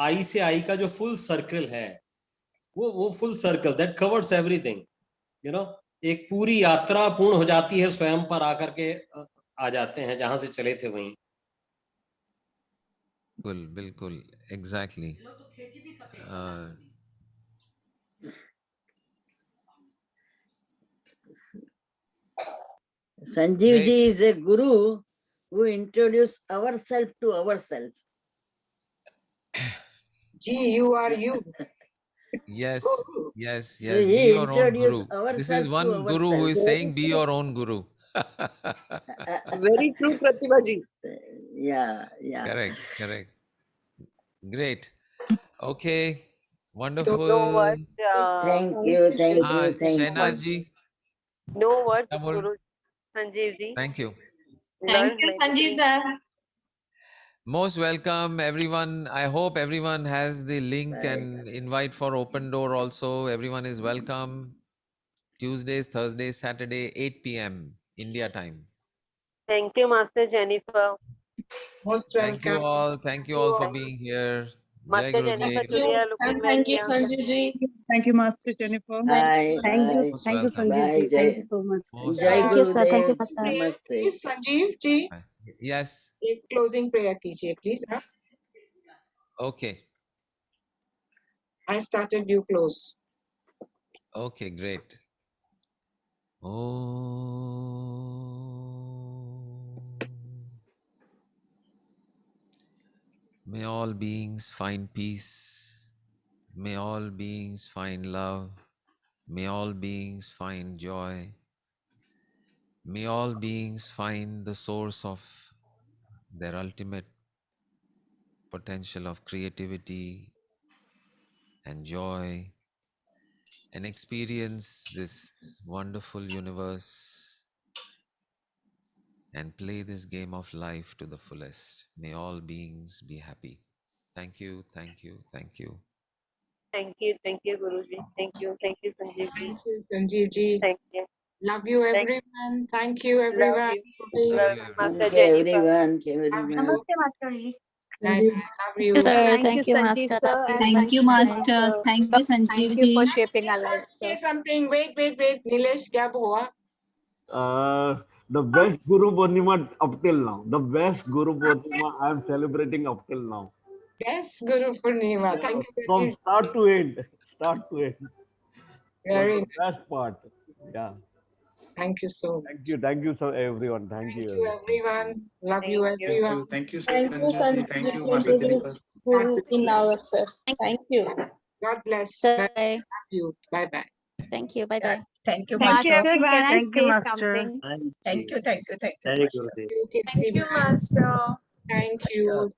आई से आई का जो फुल सर्कल है, वो full circle that covers everything, you know, एक पूरी यात्रा पूर्ण हो जाती है, स्वयं पर आकर के आ जाते हैं जहां से चले थे वहीं। बिल्कुल बिल्कुल exactly. Sanjeev ji is a guru who introduced ourselves to ourselves. Ji, you are you. Yes, yes, So yes. Be he your own guru. introduced This ourselves is to one guru who is ourselves. saying, "Be your own guru." Very true, Pratibha ji. Yeah, yeah. Correct, correct. Great. Okay, No wonderful. words. Thank you, thank you, हाँ, thank Shahnaz you. जी, No words, क्या बोल? Guru Sanjeev ji. Thank you. Learned many Sanjeev things. sir. Most welcome, everyone. I hope everyone has the link Bye. and invite for open door also. Everyone is welcome. Tuesdays, Thursdays, Saturday, 8 p.m. India time. Thank you, Master Jennifer. Most Thank you welcome. all. Thank you all for being here. Jai Master Jennifer, Gurudev. today are looking very young. Thank you, Master Jennifer. Bye, bye. Most welcome. Bye, Jai. so much. Most Jai Thank you, sir. Thank you, Gurudev. Master. Namaste. Please, Sanjeev ji, Yes. एक closing prayer कीजिए, please. हाँ? Okay. I started, you close. Okay, great. May all beings find peace. May all beings find love. May all beings find joy. May all beings find the source of their ultimate potential of creativity and joy and experience this wonderful universe and play this game of life to the fullest. May all beings be happy. Thank you, thank you, thank you. Thank you, Guruji. Thank you, Sanjeev ji. Thank you, Sanjeev ji. Thank you. Love you, Thank everyone. Thank you, Love everyone. you. for being Love here. you, Master Thank Jennifer. everyone, Love everyone. you. Namaste, Master ji. Bye bye. Love you. Sir, Thank thank you, you, Sanjeev Master. sir, and Thank you, Master. Thank you, Sanjeev thank you for ji. shaping our Nilesh lives, wants to say sir. something. Wait. Nilesh, क्या हुआ? The best Guru Purnima up till now. The best Guru Purnima I am celebrating up till now. Yes, Guru Purnima. Yeah, Thank you, from Sanjeev. start to end. Start to end. Was Very the nice. best part. Yeah. Thank you so much. Thank you, so everyone. Thank Thank you, you, everyone. everyone. Love Thank you, you. everyone. Thank you, Thank you, Sanjeev ji. Thank you, Sanjeev, Master for Jennifer. this guru in our sir. Thank you. God bless. Sir, Love you. Bye bye. thank you. Bye bye. Thank you, Master, Master. can I Thank you, say Master. something? Thank you, Jai Master. Gurudev. Thank you, Master. Thank you.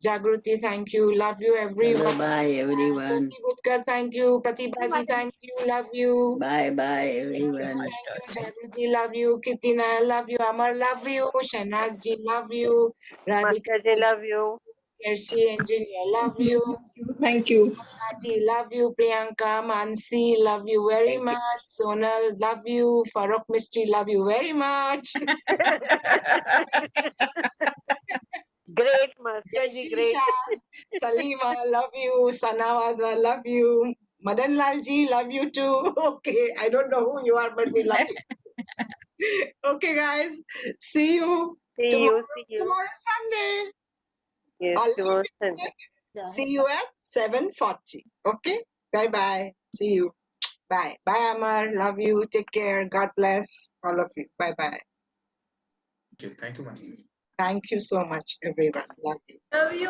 Jagruti, thank you. Love you, everyone. Bye, everyone. Jyoti Budkar, thank you. Pratibha ji, thank you. Love you. Bye, bye, Thank you, everyone. Jagruti, love you. Kirtina, love you. Amar, love you. Shahnaz ji, love you. Radhika Master ji, love you. Kershi, Engineer, love you. Thank you. Ji, love you. Priyanka, Mansi, love you very much. Sonal, love you. Farooq Mystery, love you very much. Great, Master ji, great. Salima, love you. Sanawazwa, love you. Madan Lal ji, love you too. Okay, I don't know who you are, but we love you. Okay, guys, see you tomorrow. Tomorrow is Sunday. Yes, All tomorrow of Sunday. you. See you at 7:40. Okay, bye bye. See you. Bye. Bye, Amar. Love you. Take care. God bless all of you. Bye bye. Thank you, Master. Thank you so much, everyone. Love you. Love you.